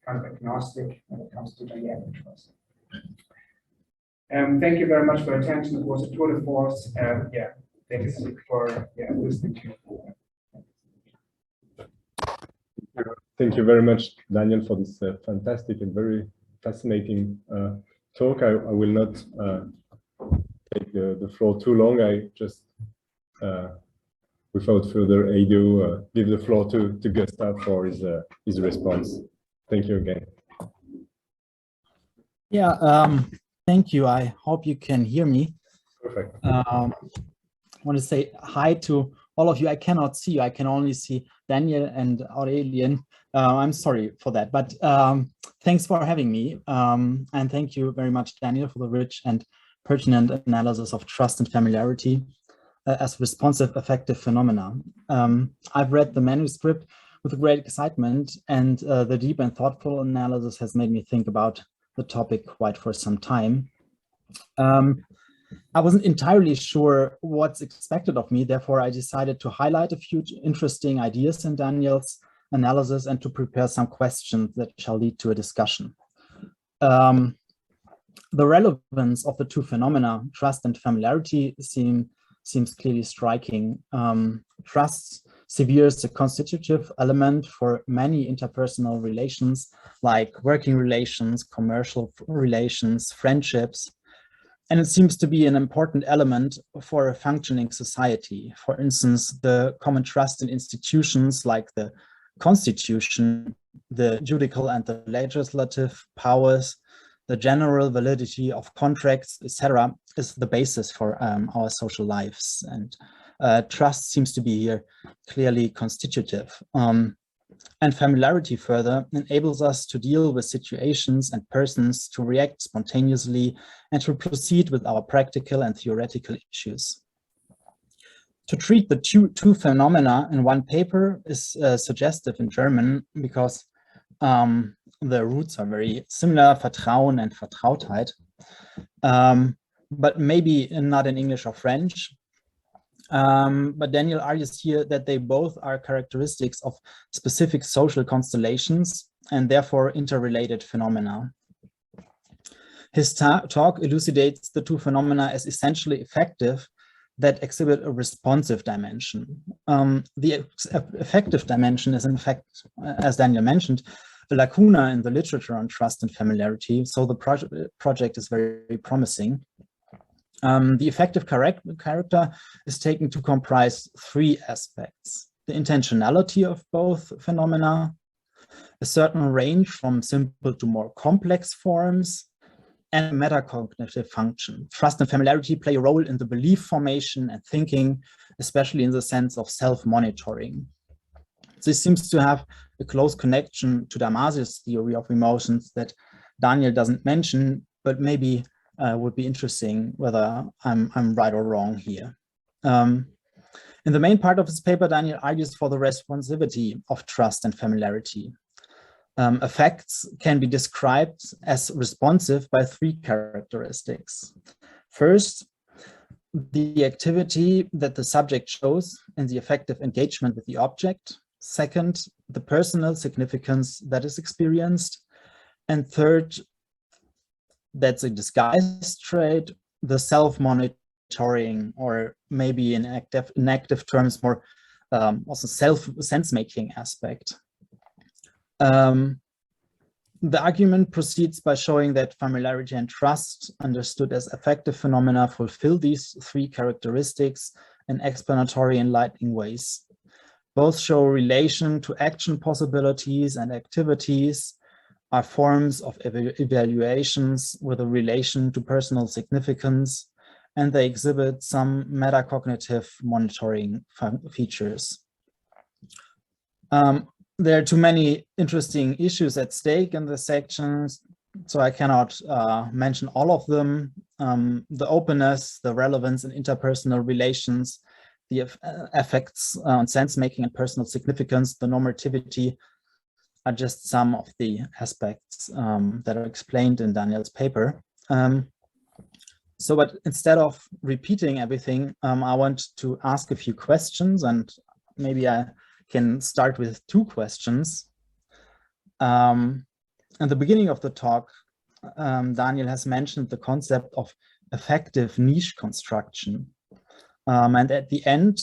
kind of agnostic when it comes to dynamic trust. Thank you very much for your attention. It was a tour de force. Yeah, thanks for listening to me. Thank you very much, Daniel, for this fantastic and very fascinating talk. I will not take the floor too long. I just, without further ado, give the floor to Gustav for his response. Thank you again. Yeah, thank you. I hope you can hear me. Perfect. I want to say hi to all of you. I cannot see you. I can only see Daniel and Aurelien. I'm sorry for that, but thanks for having me. And thank you very much, Daniel, for the rich and pertinent analysis of trust and familiarity as responsive affective phenomena. I've read the manuscript with great excitement, and the deep and thoughtful analysis has made me think about the topic quite for some time. I wasn't entirely sure what's expected of me, therefore I decided to highlight a few interesting ideas in Daniel's analysis and to prepare some questions that shall lead to a discussion. The relevance of the two phenomena, trust and familiarity, seems clearly striking. Trust severes a constitutive element for many interpersonal relations, like working relations, commercial relations, friendships, and it seems to be an important element for a functioning society. For instance, the common trust in institutions like the Constitution, the judicial and the legislative powers, the general validity of contracts, etc., is the basis for our social lives. And trust seems to be here clearly constitutive. And familiarity further enables us to deal with situations and persons, to react spontaneously, and to proceed with our practical and theoretical issues. To treat the two phenomena in one paper is suggestive in German because the roots are very similar, Vertrauen and Vertrautheit, but maybe not in English or French. But Daniel argues here that they both are characteristics of specific social constellations and therefore interrelated phenomena. His talk elucidates the two phenomena as essentially affective that exhibit a responsive dimension. The affective dimension is in fact, as Daniel mentioned, a lacuna in the literature on trust and familiarity, so the project is very promising. The affective character is taken to comprise three aspects: the intentionality of both phenomena, a certain range from simple to more complex forms, and metacognitive function. Trust and familiarity play a role in the belief formation and thinking, especially in the sense of self-monitoring. This seems to have a close connection to Damare's theory of emotions that Daniel doesn't mention, but maybe would be interesting whether I'm right or wrong here. In the main part of his paper, Daniel argues for the responsivity of trust and familiarity. Affects can be described as responsive by three characteristics. First, the activity that the subject shows in the affective engagement with the object. Second, the personal significance that is experienced. And third, that's a disguised trait, the self-monitoring, or maybe in active terms, more also self-sense-making aspect. The argument proceeds by showing that familiarity and trust, understood as affective phenomena, fulfill these three characteristics in explanatory and enlightening ways. Both show relation to action possibilities and activities, are forms of evaluations with a relation to personal significance, and they exhibit some metacognitive monitoring features. There are too many interesting issues at stake in the sections, so I cannot mention all of them. The openness, the relevance in interpersonal relations, the effects on sense-making and personal significance, the normativity, are just some of the aspects that are explained in Daniel's paper. But instead of repeating everything, I want to ask a few questions, and maybe I can start with two questions. In the beginning of the talk, Daniel has mentioned the concept of affective niche construction. And at the end,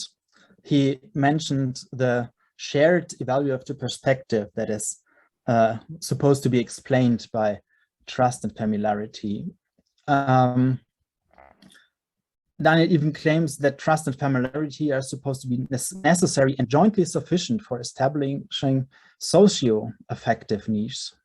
he mentioned the shared evaluative perspective that is supposed to be explained by trust and familiarity. Daniel even claims that trust and familiarity are supposed to be necessary and jointly sufficient for establishing socio-affective niches.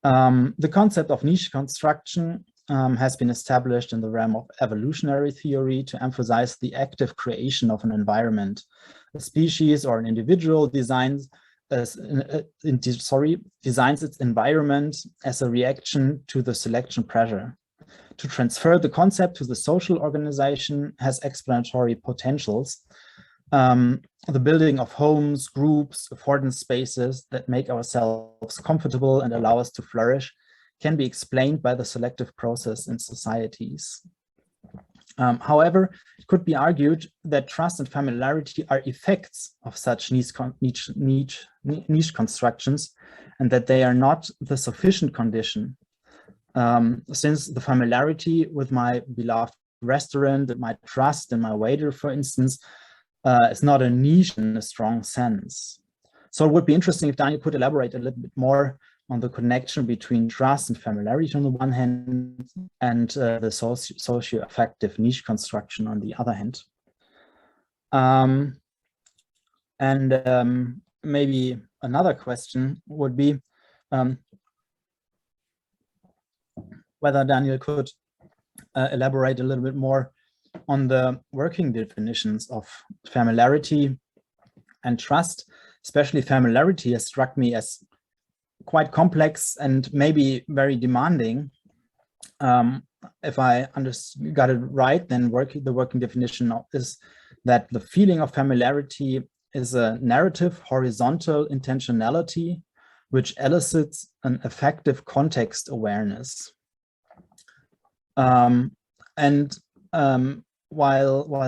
The concept of niche construction has been established in the realm of evolutionary theory to emphasize the active creation of an environment. A species or an individual designs its environment as a reaction to the selection pressure. To transfer the concept to the social organization has explanatory potentials. The building of homes, groups, affordance spaces that make ourselves comfortable and allow us to flourish can be explained by the selective process in societies. However, it could be argued that trust and familiarity are effects of such niche constructions, and that they are not the sufficient condition. Since the familiarity with my beloved restaurant, my trust in my waiter, for instance, is not a niche in a strong sense. So it would be interesting if Daniel could elaborate a little bit more on the connection between trust and familiarity on the one hand, and the socio-affective niche construction on the other hand. Maybe another question would be whether Daniel could elaborate a little bit more on the working definitions of familiarity and trust. Especially familiarity has struck me as quite complex and maybe very demanding. If I got it right, then the working definition is that the feeling of familiarity is a narrative horizontal intentionality which elicits an affective context awareness. While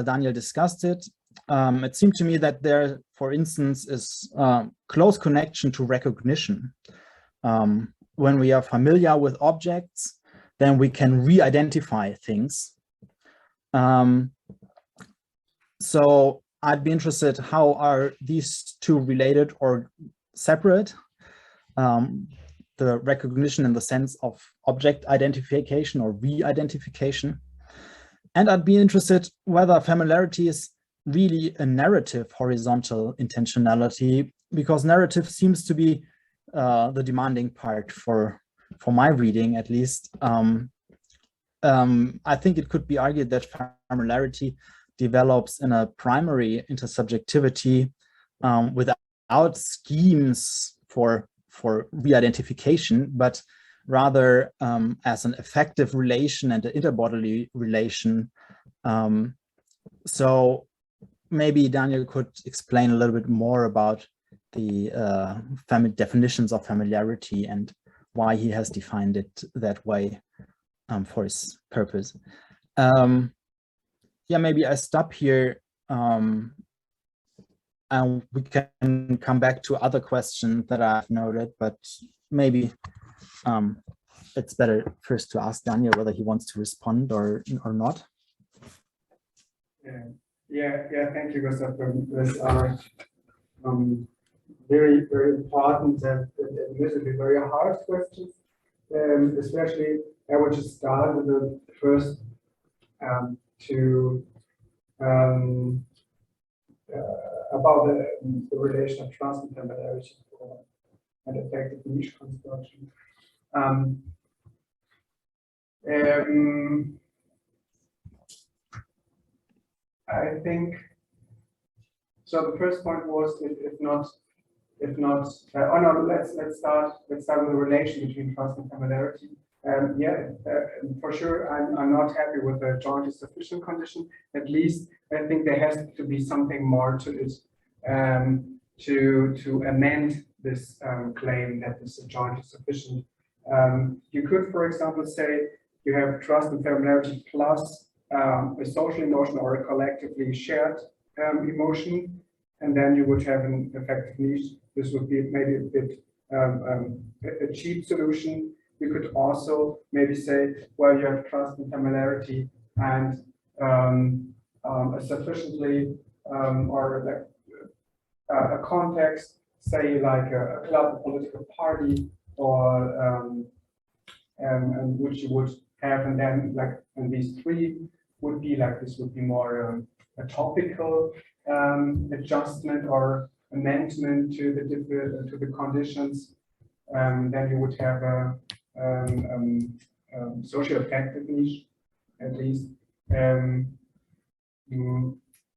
Daniel discussed it, it seemed to me that there, for instance, is close connection to recognition. When we are familiar with objects, then we can re-identify things. So I'd be interested, how are these two related or separate? The recognition in the sense of object identification or re-identification. And I'd be interested whether familiarity is really a narrative horizontal intentionality, because narrative seems to be the demanding part for my reading, at least. I think it could be argued that familiarity develops in a primary intersubjectivity without schemes for re-identification, but rather as an affective relation and an interbodily relation. So maybe Daniel could explain a little bit more about the definitions of familiarity and why he has defined it that way for his purpose. Yeah, maybe I stop here. And we can come back to other questions that I've noted, but maybe it's better first to ask Daniel whether he wants to respond or not. Yeah, thank you, Gustav. Those are very, very important and admittedly very hard questions. Especially, I would just start with the first about the relation of trust and familiarity and affective niche construction. I think so. The first point was if not. Oh no, let's start with the relation between trust and familiarity. For sure, I'm not happy with the jointly sufficient condition. At least I think there has to be something more to it to amend this claim that this is jointly sufficient. You could, for example, say you have trust and familiarity plus a social emotion or a collectively shared emotion, and then you would have an affective niche. This would be maybe a bit a cheap solution. you could also maybe say, well, you have trust and familiarity and a sufficiently or like a context, say like a club, a political party, or and which you would have, and then like, and these three would be like, this would be more a topical adjustment or amendment to the conditions. Then you would have a social affective niche, at least.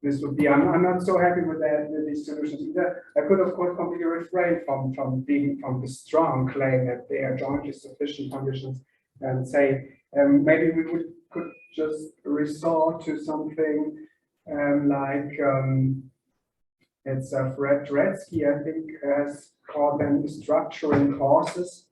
This would be, I'm not so happy with that, with these solutions either. I could of course completely refrain from the strong claim that they are jointly sufficient conditions and say maybe we could just resort to something like it's Fred Dresky, I think, has called them structuring causes,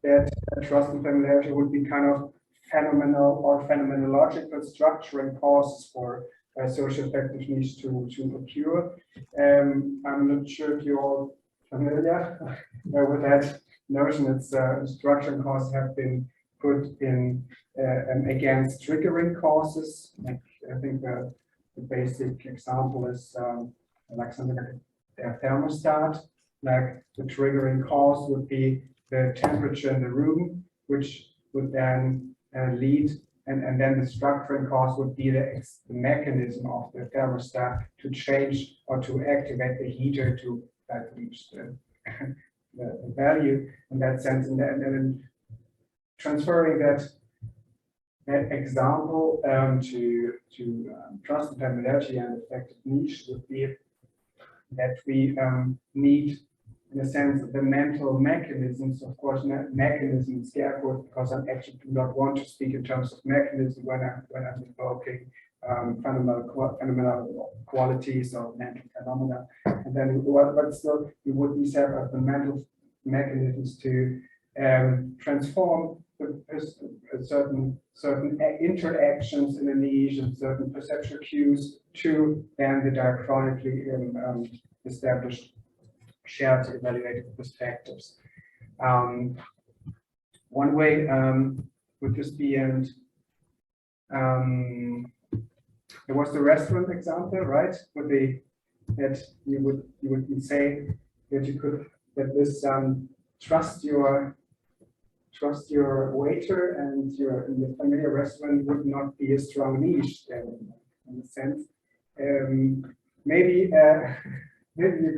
that trust and familiarity would be kind of phenomenal or phenomenological structuring causes for social affective niche to occur. I'm not sure if you're all familiar with that notion. It's structuring causes have been put in against triggering causes. Like, I think the basic example is like something like a thermostat. Like the triggering cause would be the temperature in the room, which would then lead, and then the structuring cause would be the mechanism of the thermostat to change or to activate the heater to reach the value in that sense. And then transferring that example to trust and familiarity and affective niche would be that we need, in a sense, the mental mechanisms. Of course, mechanism is careful, because I actually do not want to speak in terms of mechanism when I'm invoking phenomenal qualities or mental phenomena. And then, but still, we would need to have the mental mechanisms to transform certain interactions in a niche and certain perceptual cues to then the diachronically established shared evaluated perspectives. One way would just be, and there was the restaurant example, right? Would be that you would say that you could, that this trust your waiter and in the familiar restaurant would not be a strong niche in a sense. Maybe you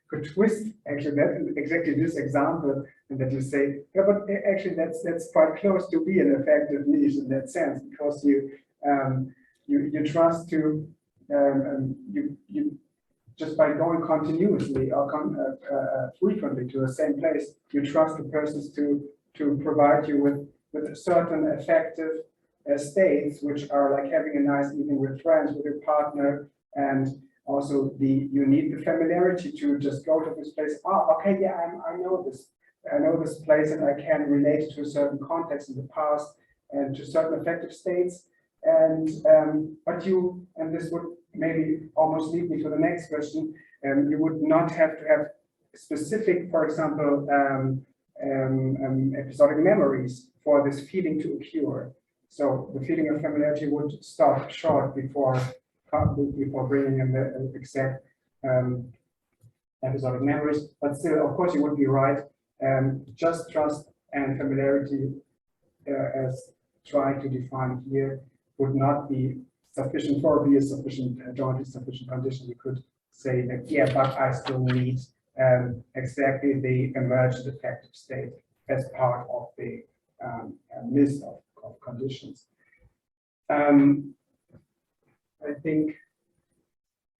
could twist actually that exactly this example, and that you say, yeah, but actually that's quite close to be an effective niche in that sense, because you trust to you just by going continuously or frequently to the same place, you trust the persons to provide you with certain effective states, which are like having a nice evening with friends, with your partner, and also you need the familiarity to just go to this place. Oh, okay, yeah, I know this place, and I can relate it to a certain context in the past and to certain affective states. And and this would maybe almost lead me to the next question. You would not have to have specific, for example, episodic memories for this feeling to occur. So the feeling of familiarity would stop short before bringing in the exact episodic memories. But still, of course, you would be right. Just trust and familiarity, as trying to define here, would not be sufficient for be a sufficient jointly sufficient condition. We could say that, yeah, but I still need exactly the emergent affective state as part of the list of conditions. I think,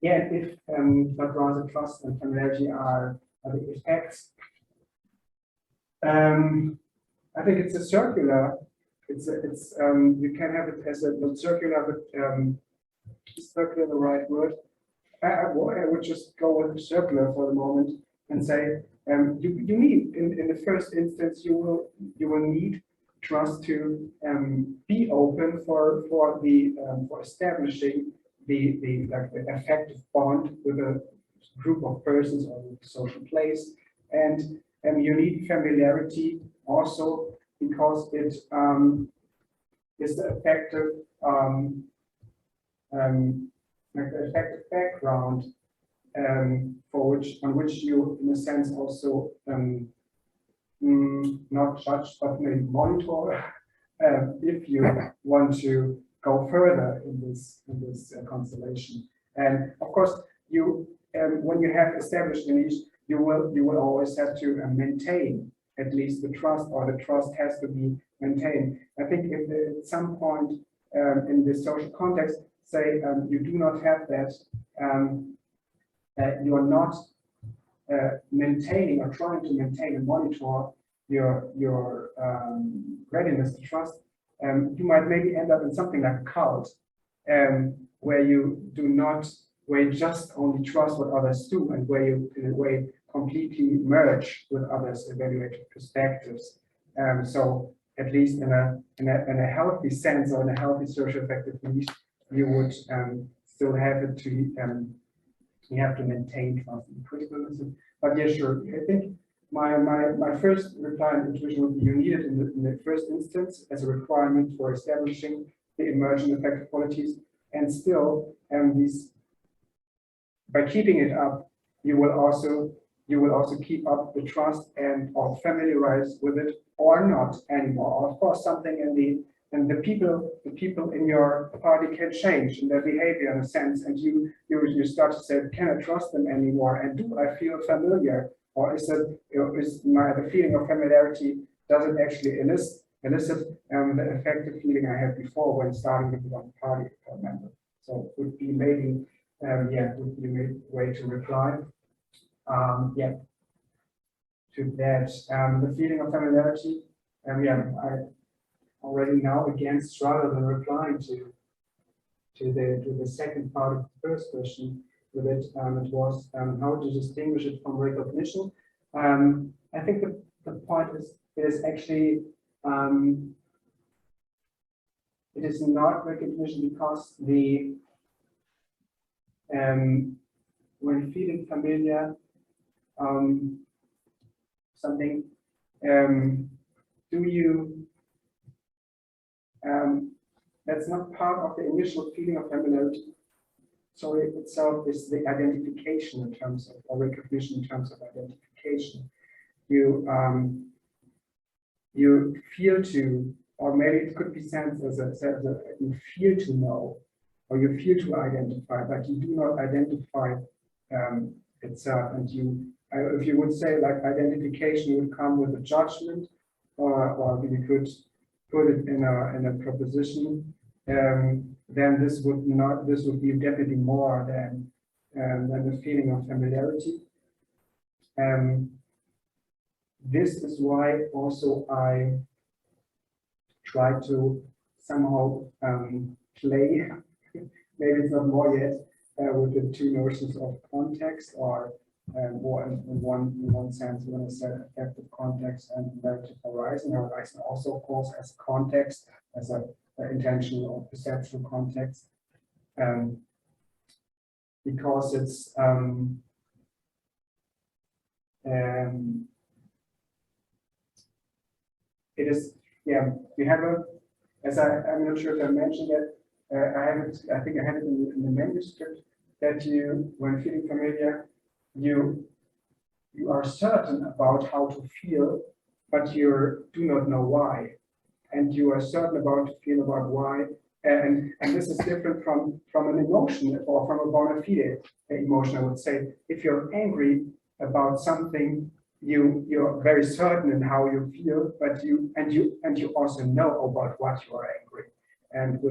yeah, if but rather trust and familiarity are the effects. I think it's a circular. You can have it as a circular, but circular the right word. I would just go with circular for the moment and say you need in the first instance you will need trust to be open for establishing the affective bond with a group of persons or with a social place, and you need familiarity also because it is the effective like the effective background on which you, in a sense, also not judge but maybe monitor if you want to go further in this constellation. And of course, you when you have established a niche, you will always have to maintain at least the trust, or the trust has to be maintained. I think if at some point in the social context, say you do not have that, you are not maintaining or trying to maintain and monitor your readiness to trust, you might maybe end up in something like a cult, where you just only trust what others do, and where you in a way completely merge with others' evaluated perspectives. So at least in a healthy sense, or in a healthy social effective niche, you would still have it to you have to maintain trust and criticalism. But yeah, sure. I think my first reply and intuition would be you need it in the first instance as a requirement for establishing the emergent effective qualities, and still these, by keeping it up, you will also keep up the trust and or familiarize with it or not anymore. Of course, something in the people in your party can change in their behavior in a sense, and you start to say, can I trust them anymore? And do I feel familiar? Or is the feeling of familiarity, does it actually elicit the effective feeling I had before when starting with one party member? So it would be maybe would be a way to reply. To that, the feeling of familiarity, I already now again struggle than replying to the second part of the first question. With it, it was how to distinguish it from recognition. I think the point is actually it is not recognition, because when feeling familiar, something that's not part of the initial feeling of familiarity. So it itself is the identification in terms of, or recognition in terms of identification. You feel to, or maybe it could be sensed as you feel to know, or you feel to identify, but you do not identify itself. And if you would say like identification would come with a judgment, or you could put it in a proposition, then this would be definitely more than the feeling of familiarity. This is why also I try to somehow play, maybe it's not more yet, with the two notions of context, or more in one sense, when I said affective context and narrative horizon. Horizon also, of course, as context, as an intentional or perceptual context, because it's it is, we have I'm not sure if I mentioned it, I think I have it in the manuscript, that when feeling familiar, you are certain about how to feel, but you do not know why. And you are certain about to feel about why. And this is different from an emotion, or from a bona fide emotion, I would say. If you're angry about something, you're very certain in how you feel, but you also know about what you are angry. And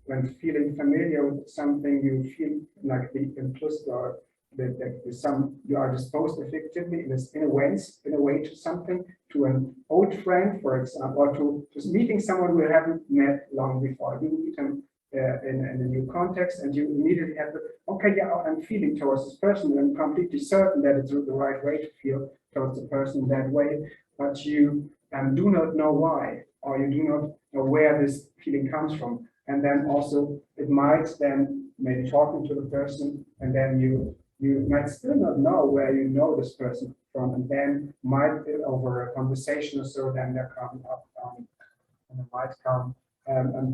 when feeling familiar with something, you feel like the implicit, or you are disposed affectively in a way to something, to an old friend, for example, or to just meeting someone who you haven't met long before. You meet them in a new context, and you immediately have I'm feeling towards this person, and I'm completely certain that it's the right way to feel towards the person that way, but you do not know why, or you do not know where this feeling comes from. And then also it might then, maybe talking to the person, and then you might still not know where you know this person from, and then might over a conversation or so, then there come up, and there might come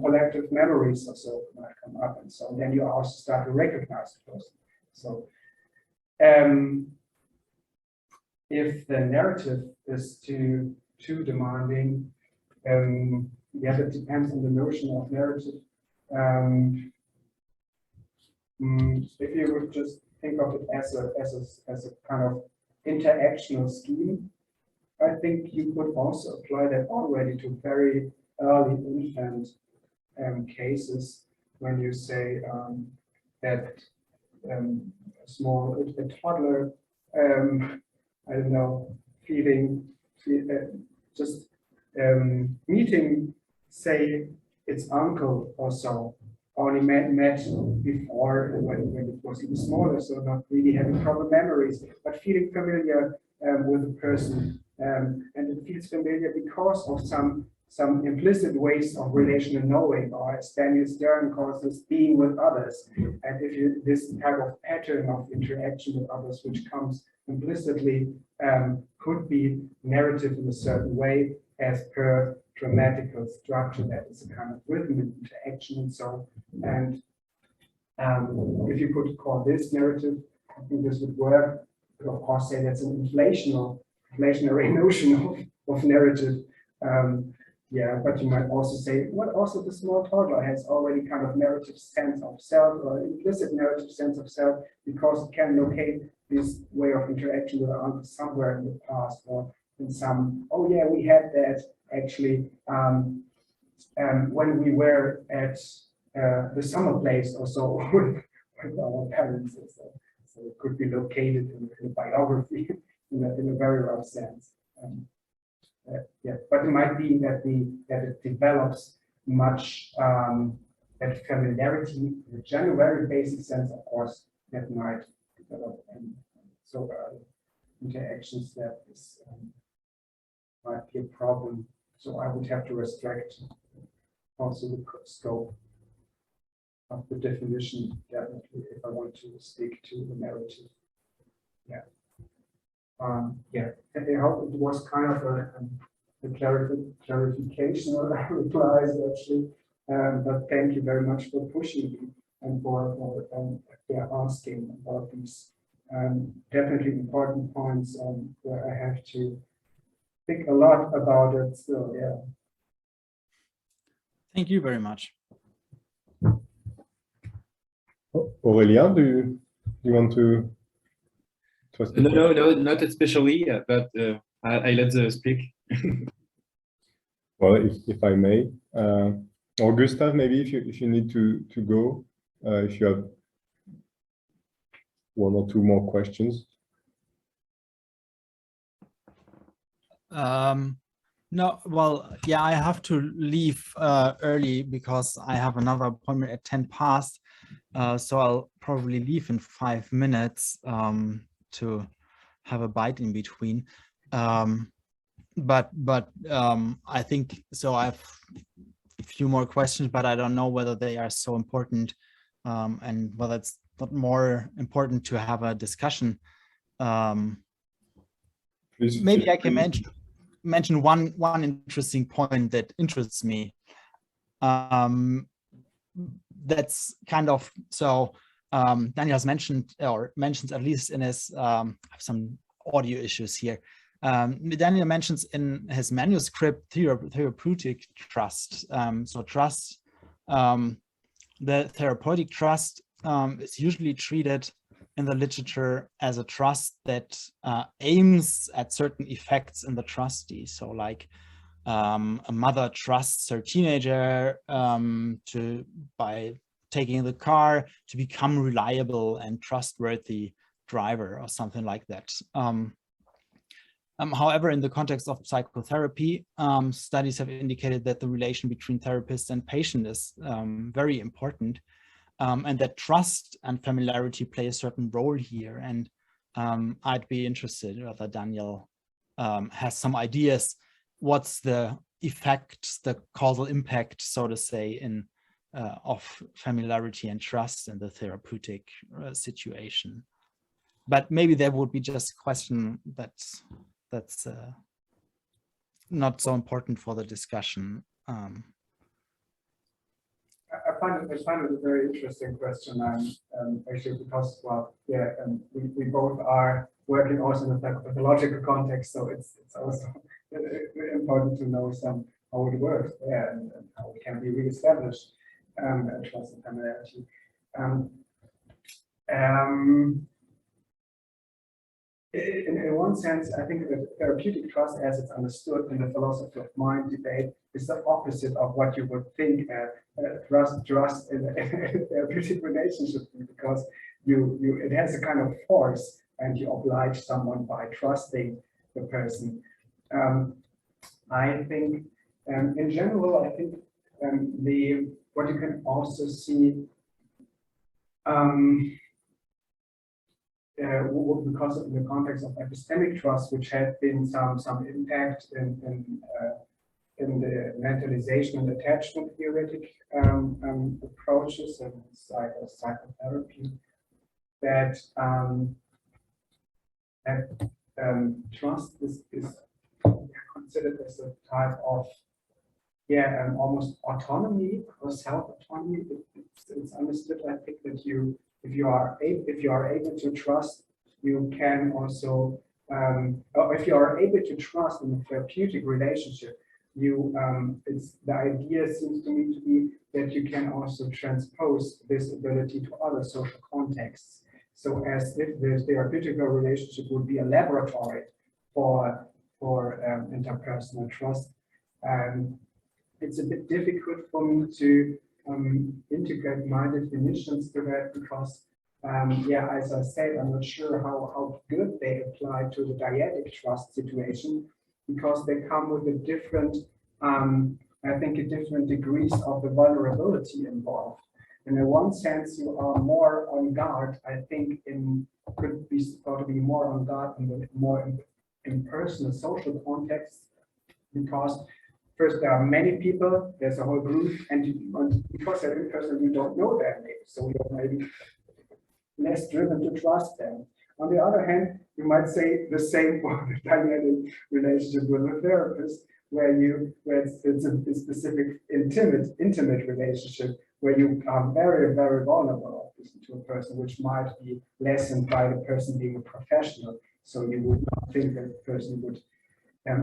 collective memories or so might come up, and so then you also start to recognize the person. So if the narrative is too demanding, yeah, that depends on the notion of narrative. If you would just think of it as a kind of interactional scheme, I think you could also apply that already to very early infant cases, when you say that a toddler, I don't know, just meeting, say, its uncle or so, only met before when it was even smaller, so not really having proper memories, but feeling familiar with the person, and it feels familiar because of some implicit ways of relational knowing, or as Daniel Stern calls this, being with others. And if you this type of pattern of interaction with others, which comes implicitly, could be narrative in a certain way, as per grammatical structure, that is a kind of rhythm and interaction and so. And if you could call this narrative, I think this would work. You could of course say that's an inflationary notion of narrative. Yeah, but you might also say, well, also the small toddler has already kind of narrative sense of self, or implicit narrative sense of self, because it can locate this way of interaction with our somewhere in the past, or in some, oh yeah, we had that actually when we were at the summer place or so with our parents. So it could be located in a biography in a very rough sense. Yeah, but it might be that it develops much that familiarity in a general, very basic sense, of course, that might develop and so interactions that is might be a problem. So I would have to restrict also the scope of the definition, definitely, if I want to stick to the narrative. Yeah. Yeah, I hope it was kind of a clarification or replies actually, but thank you very much for pushing me and for asking about these definitely important points where I have to think a lot about it. So yeah. Thank you very much. Aurélien, do you want to? No, not especially, but I let the speak. Well, if I may, or Gustav, maybe if you need to go, if you have one or two more questions. No, well, yeah, I have to leave early because I have another appointment at 10 past. So I'll probably leave in 5 minutes to have a bite in between. But I think so. I have a few more questions, but I don't know whether they are so important and whether it's not more important to have a discussion. Maybe I can mention one interesting point that interests me. That's kind of so. Daniel has mentioned, or mentions at least in his some audio issues here. Daniel mentions in his manuscript therapeutic trust. So trust, the therapeutic trust is usually treated in the literature as a trust that aims at certain effects in the trustee. So like a mother trusts her teenager by taking the car to become reliable and trustworthy driver or something like that. However, in the context of psychotherapy, studies have indicated that the relation between therapist and patient is very important, and that trust and familiarity play a certain role here. And I'd be interested whether Daniel has some ideas. What's the effect, the causal impact, so to say, of familiarity and trust in the therapeutic situation? but maybe that would be just a question that's not so important for the discussion. I find it a very interesting question, actually, because, well, yeah, we both are working also in a pathological context, so it's also important to know how it works, yeah, and how it can be reestablished, trust and familiarity. In one sense, I think that therapeutic trust, as it's understood in the philosophy of mind debate, is the opposite of what you would think trust in a therapeutic relationship, because it has a kind of force, and you oblige someone by trusting the person. I think, in general, I think what you can also see. Because in the context of epistemic trust, which had been some impact in the mentalization and attachment theoretic approaches and psychotherapy, that trust is considered as a type of almost autonomy or self-autonomy. It's understood, I think, that if you are able to trust, you can also, or if you are able to trust in a therapeutic relationship, the idea seems to me to be that you can also transpose this ability to other social contexts. So as if the therapeutic relationship would be a laboratory for interpersonal trust. It's a bit difficult for me to integrate my definitions to that, because as I said, I'm not sure how good they apply to the dyadic trust situation, because they come with a different different degrees of the vulnerability involved. And in one sense, you are more on guard, I think, could be thought to be more on guard in the more impersonal social context, because first, there are many people, there's a whole group, and because they're in person, you don't know their names, so you're maybe less driven to trust them. On the other hand, you might say the same for the dynamic relationship with a therapist, where it's a specific intimate relationship, where you are very, very vulnerable to a person, which might be lessened by the person being a professional. So you would not think that the person would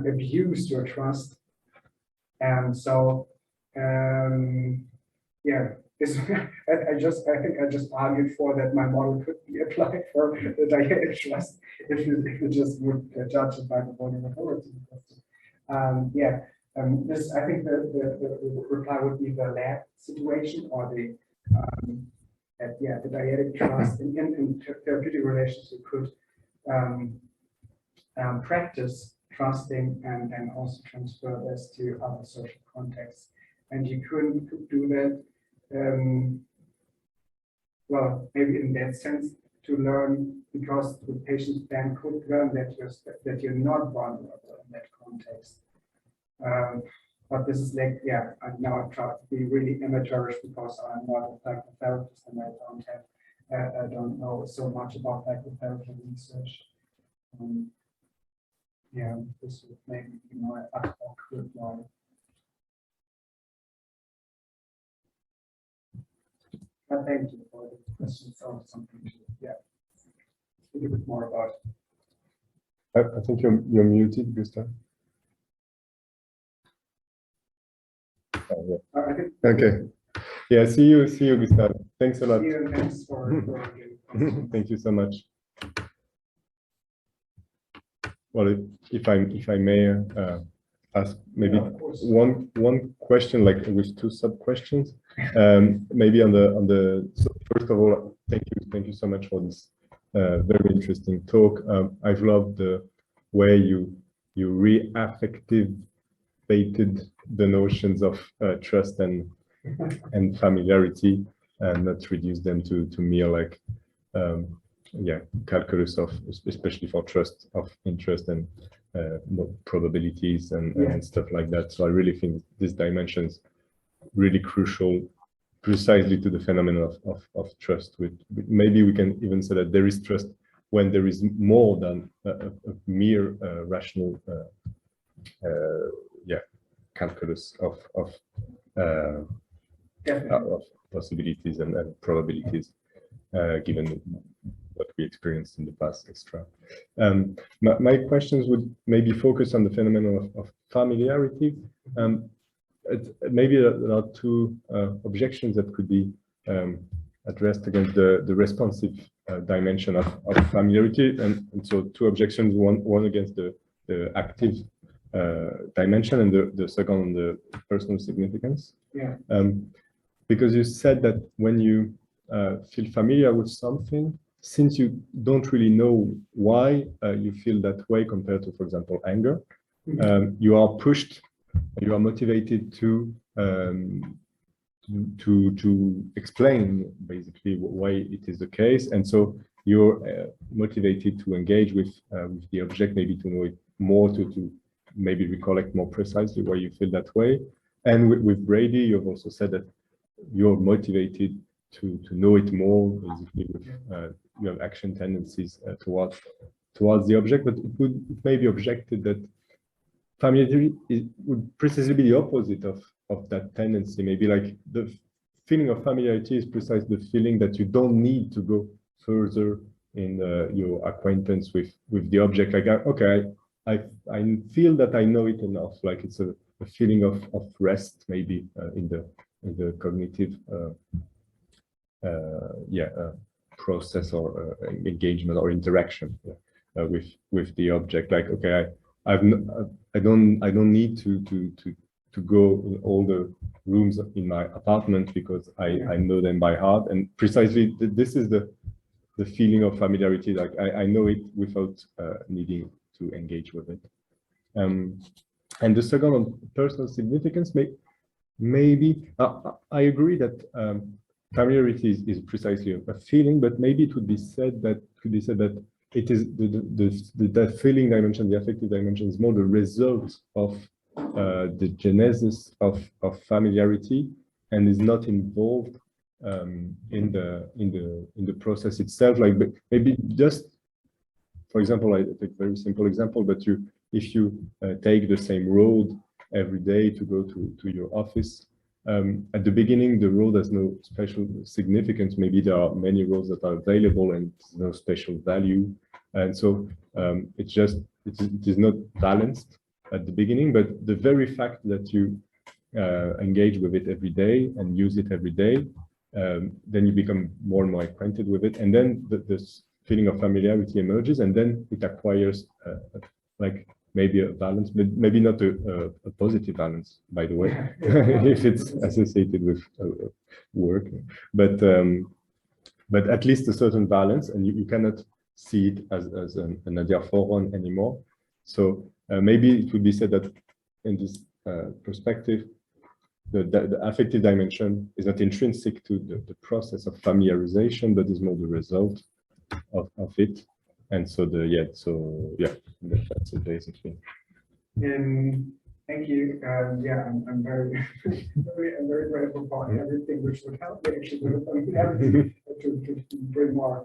abuse your trust. And so, I think I just argued for that my model could be applied for the dyadic trust if you just would judge it by the vulnerability. This, I think the reply would be the lab situation, or the dyadic trust in therapeutic relationship could practice trusting and also transfer this to other social contexts. And you could do that, maybe in that sense, to learn, because the patient then could learn that you're not vulnerable in that context. But this is like, I now try to be really amateurish, because I'm not a psychotherapist and I don't know so much about psychotherapy research. This would maybe be my awkward line. But thank you for the questions, or something to think a bit more about. I think you're muted, Gustav. I think. Okay. Yeah. See you, Gustav. Thanks a lot. See you, and thanks for Thank you so much. Well, if I may ask maybe one question, like with two sub questions, maybe on the. So first of all, thank you so much for this very interesting talk. I've loved the way you re-affectivated the notions of trust and familiarity, and not reduce them to mere like calculus of, especially for trust, of interest and probabilities and stuff like that. So I really think this dimension is really crucial, precisely to the phenomenon of trust. Maybe we can even say that there is trust when there is more than a mere rational calculus of possibilities and probabilities, given what we experienced in the past, etc. My questions would maybe focus on the phenomenon of familiarity. Maybe there are two objections that could be addressed against the responsive dimension of familiarity, and so two objections: one against the active dimension, and the second on the personal significance. Yeah. Because you said that when you feel familiar with something, since you don't really know why you feel that way compared to, for example, anger, you are pushed, you are motivated to explain basically why it is the case, and so you're motivated to engage with the object, maybe to know it more, to maybe recollect more precisely why you feel that way. And with Brady, you've also said that you're motivated to know it more, basically with you have action tendencies towards the object, but it may be objected that familiarity would precisely be the opposite of that tendency. Maybe like the feeling of familiarity is precisely the feeling that you don't need to go further in your acquaintance with the object. Like, okay, I feel that I know it enough. Like it's a feeling of rest, maybe in the cognitive process or engagement or interaction with the object. Like, okay, I don't need to go in all the rooms in my apartment because I know them by heart, and precisely this is the feeling of familiarity. Like I know it without needing to engage with it. And the second on personal significance, maybe I agree that familiarity is precisely a feeling, but maybe it would be said that it is the feeling dimension, the affective dimension, is more the result of the genesis of familiarity, and is not involved in the process itself. Like maybe just, for example, I take a very simple example, but if you take the same road every day to go to your office, at the beginning the road has no special significance. Maybe there are many roads that are available and no special value, and so it is not balanced at the beginning. But the very fact that you engage with it every day and use it every day, then you become more and more acquainted with it, and then this feeling of familiarity emerges, and then it acquires like maybe a balance, but maybe not a positive balance, by the way, if it's associated with work, but at least a certain balance, and you cannot see it as an adiaphoron anymore. So maybe it would be said that in this perspective, the affective dimension is not intrinsic to the process of familiarization, but is more the result of it. And so that's it basically. Thank you. I'm very grateful for everything which would help me actually to bring more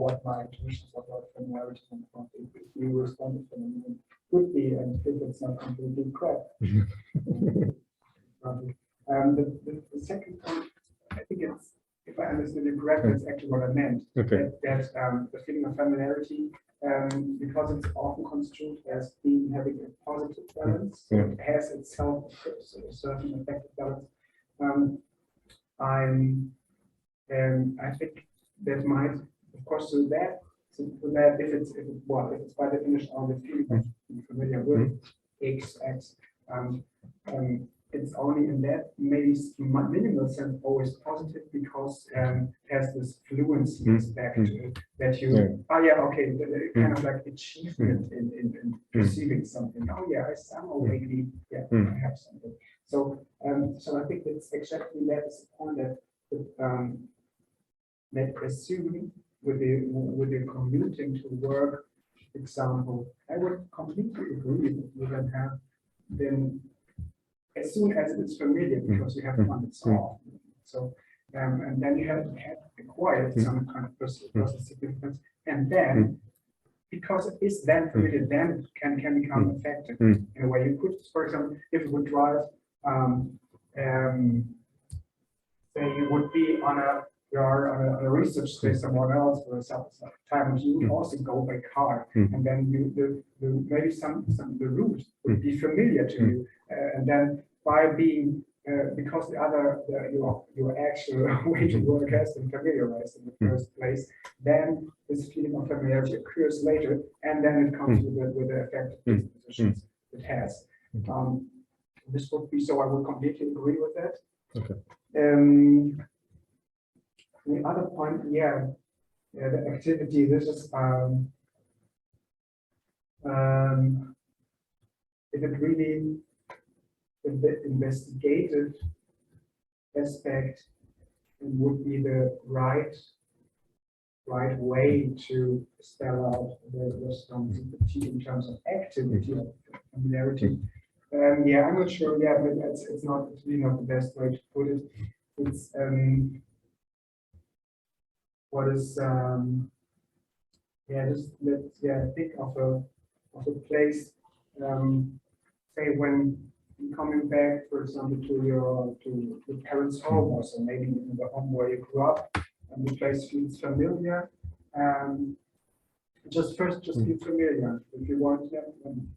what my intuitions about familiarity and if you respond to them would be, and if it's not completely correct. The second point, I think it's, if I understood it correctly, it's actually what I meant. Okay. That the feeling of familiarity, because it's often construed as having a positive balance, so it has itself a certain effective balance. I think that might, of course, so that if it's by definition of the feeling of being familiar with X, it's only in that maybe minimal sense always positive, because it has this fluency aspect that you kind of like achievement in perceiving something. Oh yeah, I somehow maybe I have something. So I think it's exactly that is the point that assuming with the commuting to work example, I would completely agree that you can have then as soon as it's familiar, because you have fun, it's off. So and then you have acquired some kind of personal significance, and then because it is then familiar, then it can become affective in a way. You could, for example, if you would drive, say you would be on a research space somewhere else for a time, and you would also go by car, and then maybe the route would be familiar to you, and then by being because your actual way to work has been familiarized in the first place, then this feeling of familiarity occurs later, and then it comes with the effective dispositions it has. This would be so. I would completely agree with that. Okay. The other point, the activity. This is if it really the investigative aspect would be the right way to spell out the responsibility in terms of activity of familiarity. I'm not sure. But it's really not the best way to put it. It's what is just let's think of a place. Say when coming back, for example, to your parents' home, or so maybe in the home where you grew up, and the place feels familiar. Just be familiar. If you want,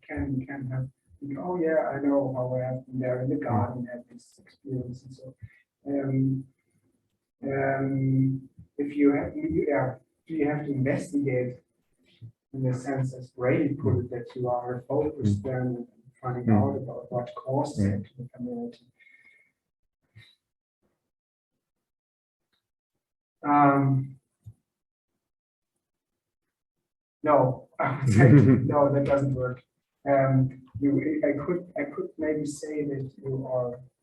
can have. Oh yeah, I know how I have been there in the garden, had this experience, and so. If you have, you have to investigate in the sense, as Brady put it, that you are focused then finding out about what caused the familiarity. No, I would say no, that doesn't work. I could maybe say that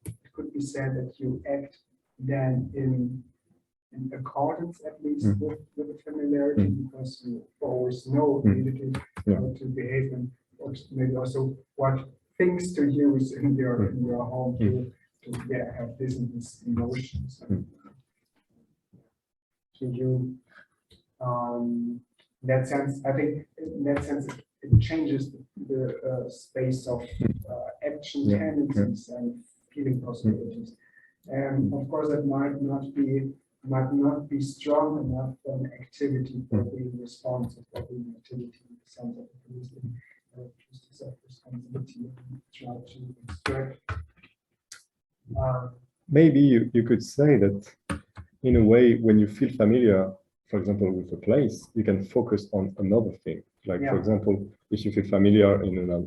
it could be said that you act then in accordance at least with the familiarity, because you always know immediately how to behave, and maybe also what things to use in your home to have these emotions. To you, in that sense, I think in that sense it changes the space of action tendencies and feeling possibilities. And of course, that might not be strong enough an activity for being responsive, for being activity in the sense of responsibility and try to extract. Maybe you could say that in a way, when you feel familiar, for example, with a place, you can focus on another thing. Like, for example, if you feel familiar in a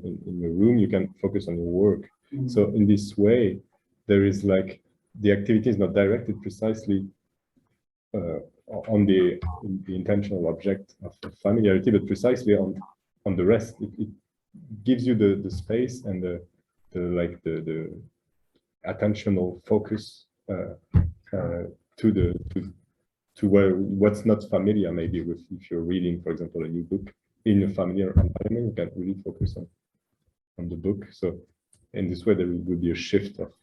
room, you can focus on your work. So in this way, there is like the activity is not directed precisely on the intentional object of familiarity, but precisely on the rest. It gives you the space and the attentional focus to where what's not familiar. Maybe if you're reading, for example, a new book in a familiar environment, you can really focus on the book. So in this way, there will be a shift of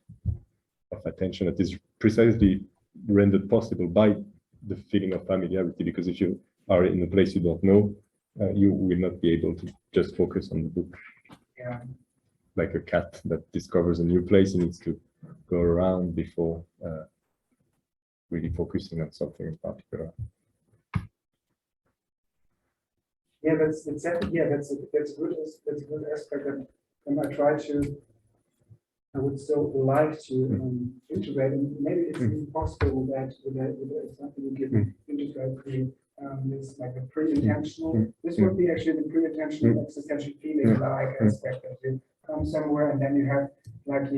attention that is precisely rendered possible by the feeling of familiarity, because if you are in a place you don't know, you will not be able to just focus on the book. Like a cat that discovers a new place, and needs to go around before really focusing on something in particular. That's a good aspect, and I would still like to integrate, and maybe it's even possible with that example you give, integrate this like a pre-intentional. This would be actually the pre-intentional existential feeling like aspect that you come somewhere, and then you have like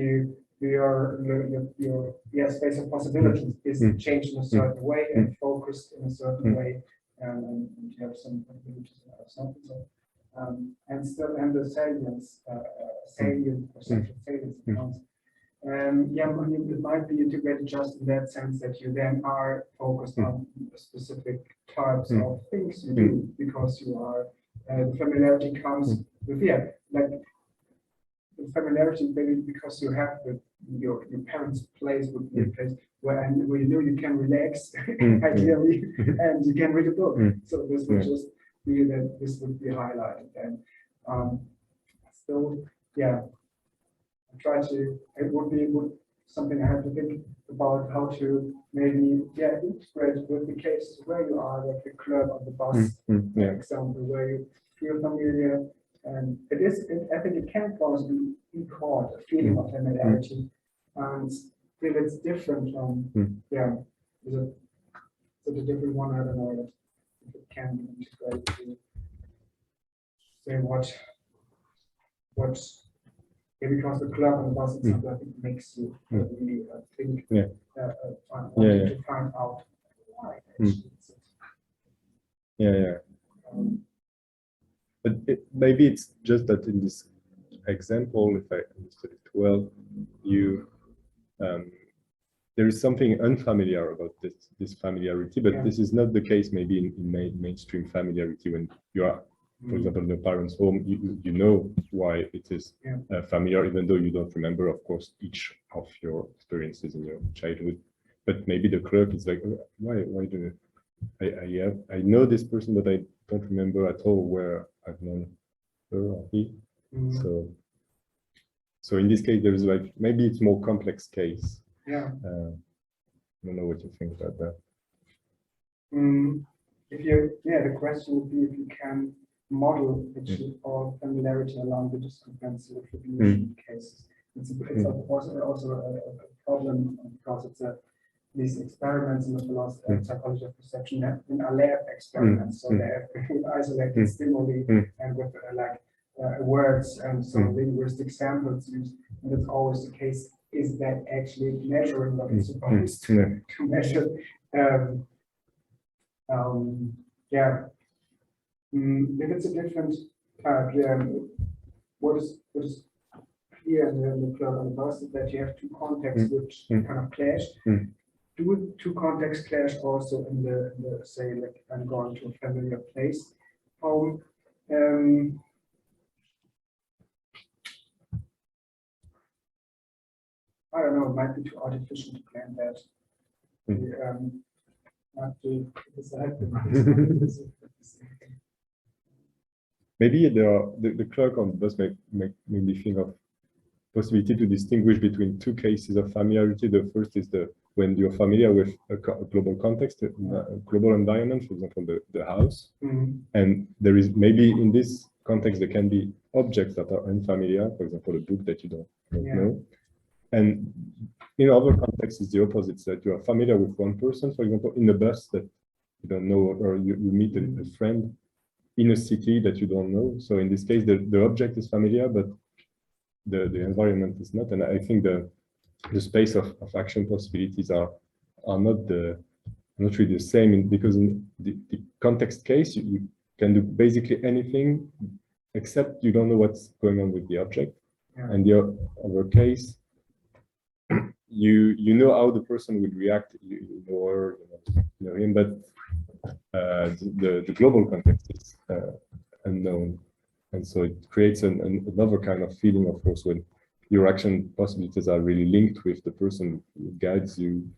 your space of possibilities is changed in a certain way and focused in a certain way, and you have some possibilities or something. So, and the salience, salient perceptual salience accounts. It might be integrated just in that sense that you then are focused on specific types of things you do, because you are the familiarity comes with like the familiarity maybe because you have your parents' place would be a place where you know you can relax ideally and you can read a book. So this would just be that this would be highlighted. And so yeah, I try to. It would be something I have to think about how to maybe integrate with the cases where you are, like the club on the bus, for example, where you feel familiar. And I think it can also be called a feeling of familiarity. And if it's different from, is it a different one? I don't know if it can be integrated to say what, because the club and the bus and stuff, I think makes you really think, wanting to find out why actually it's But maybe it's just that in this example, if I understood it well, there is something unfamiliar about this familiarity, but this is not the case maybe in mainstream familiarity. When you are, for example, in the parents' home, you know why it is familiar, even though you don't remember, of course, each of your experiences in your childhood. But maybe the clerk is like, why do I know this person, but I don't remember at all where I've known her or he. So in this case, there is like, maybe it's more complex case. I don't know what you think about that. The question would be if you can model actually all familiarity along the discrepancy of the cases. It's also a problem because it's these experiments in the philosophy psychology of perception have been lab experiments, so they have with isolated stimuli and with words and some linguistic samples used, and that's always the case. Is that actually measuring what it's supposed to measure? If it's a different type, what is clear in the club and the bus is that you have two contexts which kind of clash. Do two contexts clash also in the say, like I'm going to a familiar place? I don't know, it might be too artificial to plan that. Maybe the clerk on the bus make me think of possibility to distinguish between two cases of familiarity. The first is when you're familiar with a global context, a global environment, for example, the house. And there is maybe in this context, there can be objects that are unfamiliar, for example, a book that you don't know. And in other contexts, it's the opposite, that you are familiar with one person, for example, in a bus that you don't know, or you meet a friend in a city that you don't know. So in this case, the object is familiar, but the environment is not. And I think the space of action possibilities are not really the same, because in the context case, you can do basically anything except you don't know what's going on with the object. And the other case, you know how the person would react, you know her, you know him, but the global context is unknown, and so it creates another kind of feeling, of course, when your action possibilities are really linked with the person who guides you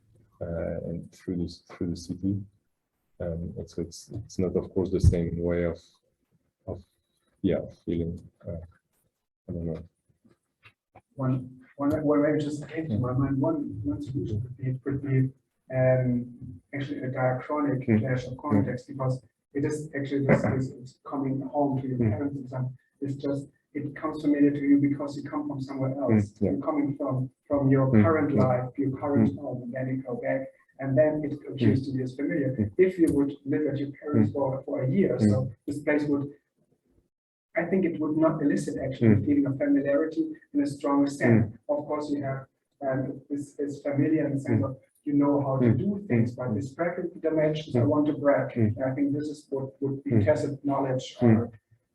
and through the city, and so it's not, of course, the same way of feeling. I don't know. One way just came to my mind. One solution could be actually a diachronic clash of context, because it is actually this coming home to your parents and something. It's just it comes familiar to you because you come from somewhere else. You're coming from your current life, your current home, and then you go back, and then it appears to be as familiar. If you would live at your parents for a year or so, this place would. I think it would not elicit actually a feeling of familiarity in a strong extent. Of course, you have this familiar in the sense of you know how to do things, but this practical dimensions I want to brag. And I think this is what would be tacit knowledge or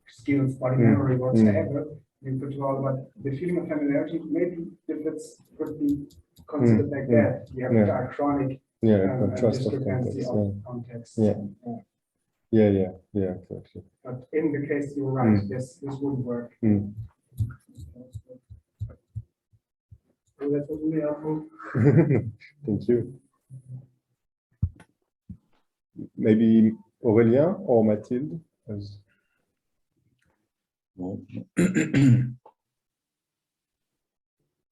skills, body memory, whatsoever. You could talk about the feeling of familiarity. Maybe if it's could be considered like that, you have a diachronic discrepancy of context. Exactly. But in the case you're right, this wouldn't work. So that was really helpful. Thank you. Maybe Aurélien or Mathilde?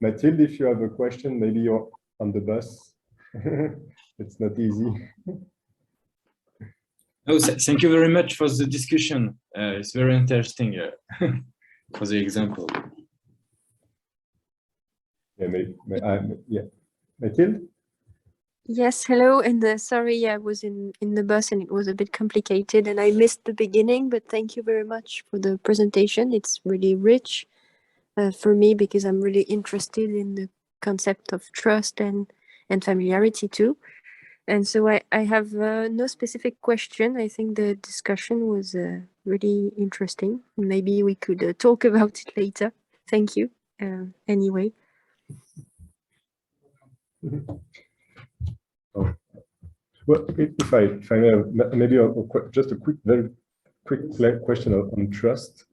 Mathilde, if you have a question, maybe you're on the bus. It's not easy. Oh, thank you very much for the discussion. It's very interesting for the example. Yeah, Mathilde? Yes, hello, and sorry, I was in the bus and it was a bit complicated and I missed the beginning, but thank you very much for the presentation. It's really rich for me because I'm really interested in the concept of trust and familiarity too. And so I have no specific question. I think the discussion was really interesting. Maybe we could talk about it later. Thank you. Anyway. Oh. Well, if I may, maybe just a very quick question on trust.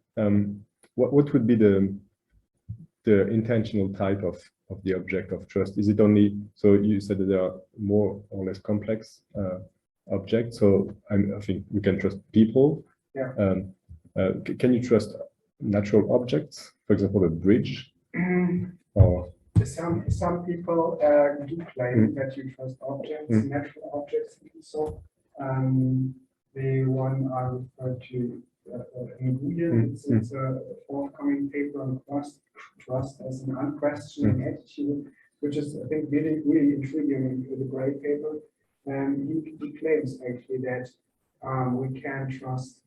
What would be the intentional type of the object of trust? Is it only, so you said that there are more or less complex objects, so I think we can trust people. Yeah. Can you trust natural objects, for example, a bridge? Or some people do claim that you trust objects, natural objects. So the one I referred to in Nguyen, it's a forthcoming paper on trust as an unquestioning attitude, which is, I think, really intriguing. With a great paper, and he claims actually that we can trust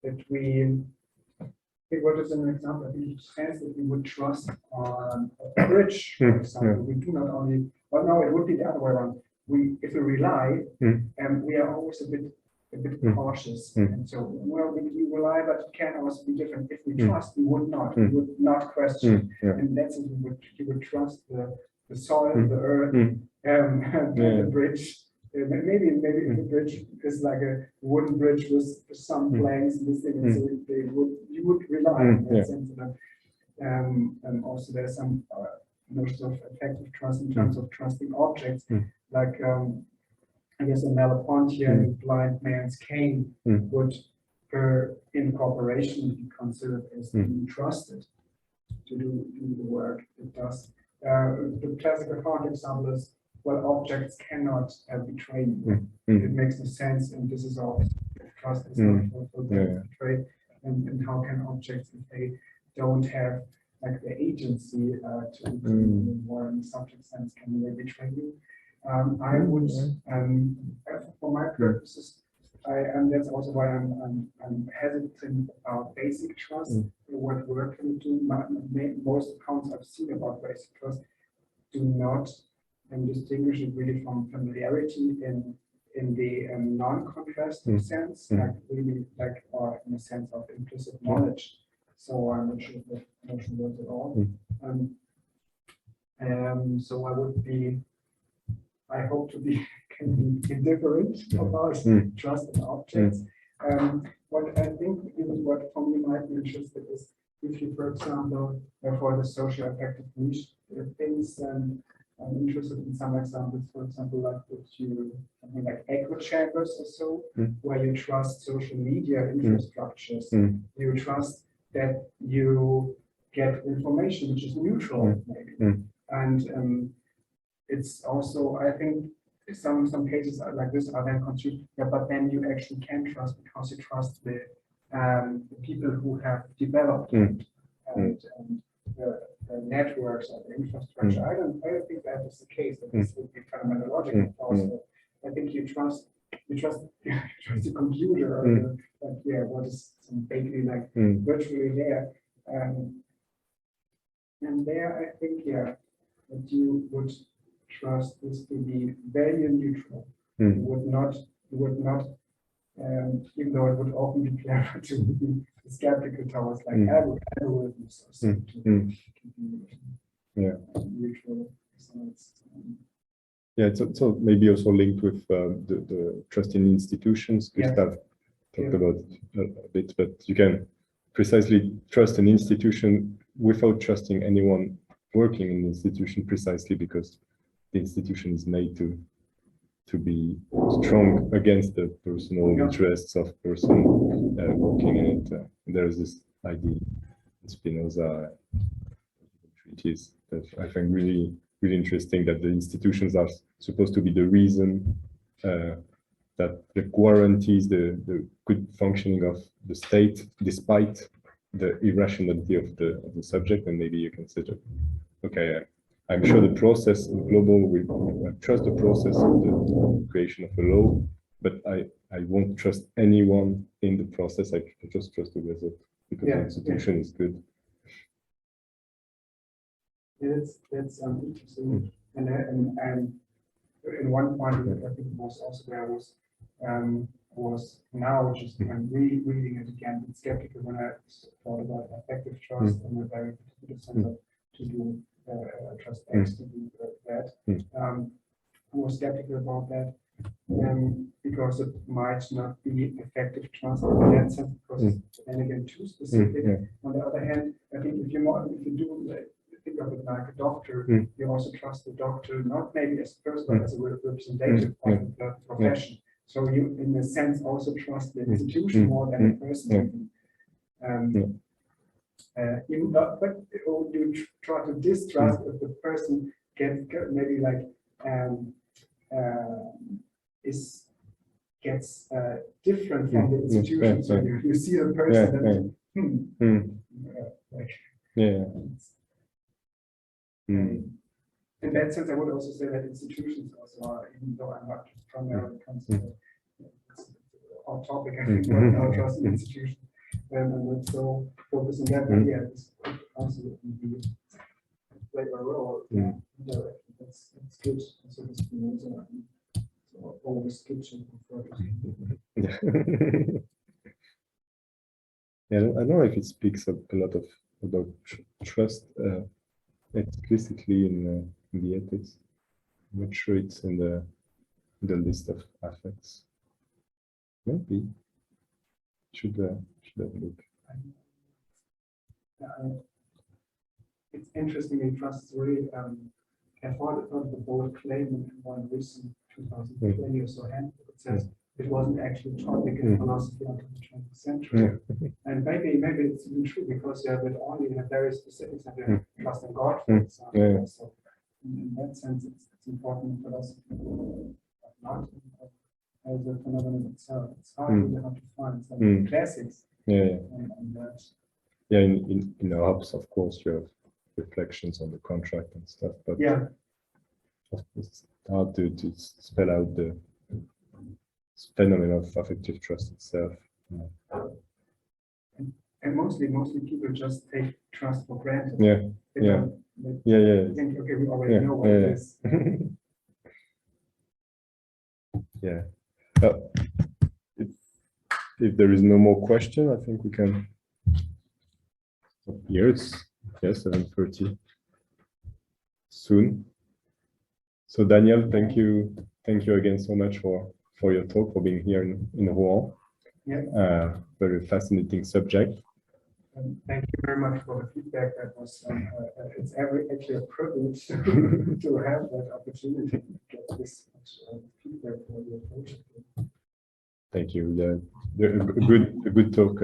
that we. What is an example? He says that we would trust on a bridge, for example. We do not only, well, no, it would be the other way around. If we rely, we are always a bit cautious, and so well, we rely, but it can also be different. If we trust, we would not question, and that's it. We would trust the soil, the earth, the bridge. Maybe the bridge is like a wooden bridge with some planks missing, and so you would rely in that sense. And also there's some notions of affective trust in terms of trusting objects, like I guess a Merleau-Ponty, blind man's cane would, in cooperation, be considered as being trusted to do the work it does. The classical hard example is, well, objects cannot betray you. It makes no sense, and this is all trust is not for them to betray. And how can objects, if they don't have like the agency to or in the subject sense, can they betray you? I would, for my purposes, and that's also why I'm hesitant about basic trust. What work can we do? Most accounts I've seen about basic trust do not distinguish it really from familiarity in the non-contrastive sense, like really like or in the sense of implicit knowledge. So I'm not sure if that notion works at all. So I would be, I hope to be can be indifferent about trust in objects. What I think what for me might be interesting is if you, for example, for the social affective niche things, I'm interested in some examples, for example, like something like echo chambers or so, where you trust social media infrastructures. You trust that you get information which is neutral, maybe. And it's also, I think, some cases like this are then considered, but then you actually can trust because you trust the people who have developed it and the networks or the infrastructure. I don't think that is the case. That this would be phenomenological also. I think you trust the computer or what is basically like virtually there. And there I think that you would trust this to be value neutral. You would not even though it would often be clever to be skeptical towards like algorithms or something to be neutral. It's so maybe also linked with the trust in institutions. Gustav talked about a bit, but you can precisely trust an institution without trusting anyone working in the institution, precisely because the institution is made to be strong against the personal interests of person working in it. There's this idea in Spinoza treatise that I find really interesting, that the institutions are supposed to be the reason that guarantees the good functioning of the state, despite the irrationality of the subject. And maybe you consider, okay, I'm sure the process in global, we trust the process of the creation of a law, but I won't trust anyone in the process. I just trust the result because the institution is good. That's interesting. And in one point, I think was also where I was now just when reading it again, it's skeptical when I thought about affective trust and a very particular sense of to do trust X to do that. I was skeptical about that because it might not be effective trust in that sense, because then again too specific. On the other hand, I think if you do think of it like a doctor, you also trust the doctor, not maybe as a person, but as a representative of the profession. So you, in a sense, also trust the institution more than the person. Even though, but you try to distrust if the person gets maybe like gets different from the institution. So you see a person in that sense, I would also say that institutions also are, even though I'm not from there when it comes to our topic, I think about trust in institutions, and not so focused on that. But yeah, this could also be played a role. That's good. So this so always good to I don't know if it speaks a lot about trust explicitly in the ethics. I'm not sure it's in the list of affects. Maybe should have a look. It's interesting in trust is really I thought the bold claim in one recent 2020 or so handbook. It says it wasn't actually a topic in philosophy until the 20th century. And maybe it's even true because it only in a very specific sense, trust in God, for example. So in that sense, it's important in philosophy, but not as a phenomenon itself. It's hard to find some classics. And that. Yeah, in Hobbes, of course, you have reflections on the contract and stuff, but it's hard to spell out the phenomenon of affective trust itself. And mostly people just take trust for granted. They think, okay, we already know what it is. If there is no more question, I think we can. Here it's 7:30 soon. So Daniel, thank you again so much for your talk, for being here in Rouen. Very fascinating subject. Thank you very much for the feedback. That was it's actually a privilege to have that opportunity to get this much feedback for your approach. Thank you. A good talk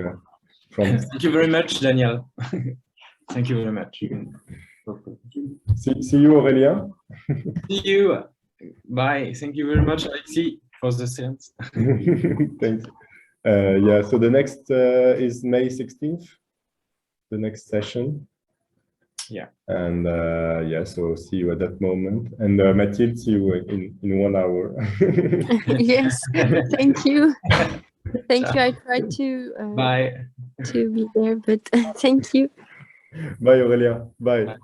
from. Thank you very much, Daniel. Thank you very much. See you, Aurélien. See you. Bye. Thank you very much, Alexis, for the séance. Thanks. So the next is May 16th, the next session. And so see you at that moment. And Mathilde, see you in 1 hour. Yes, thank you. Thank you. I tried to Bye. To be there, but thank you. Bye, Aurélien. Bye.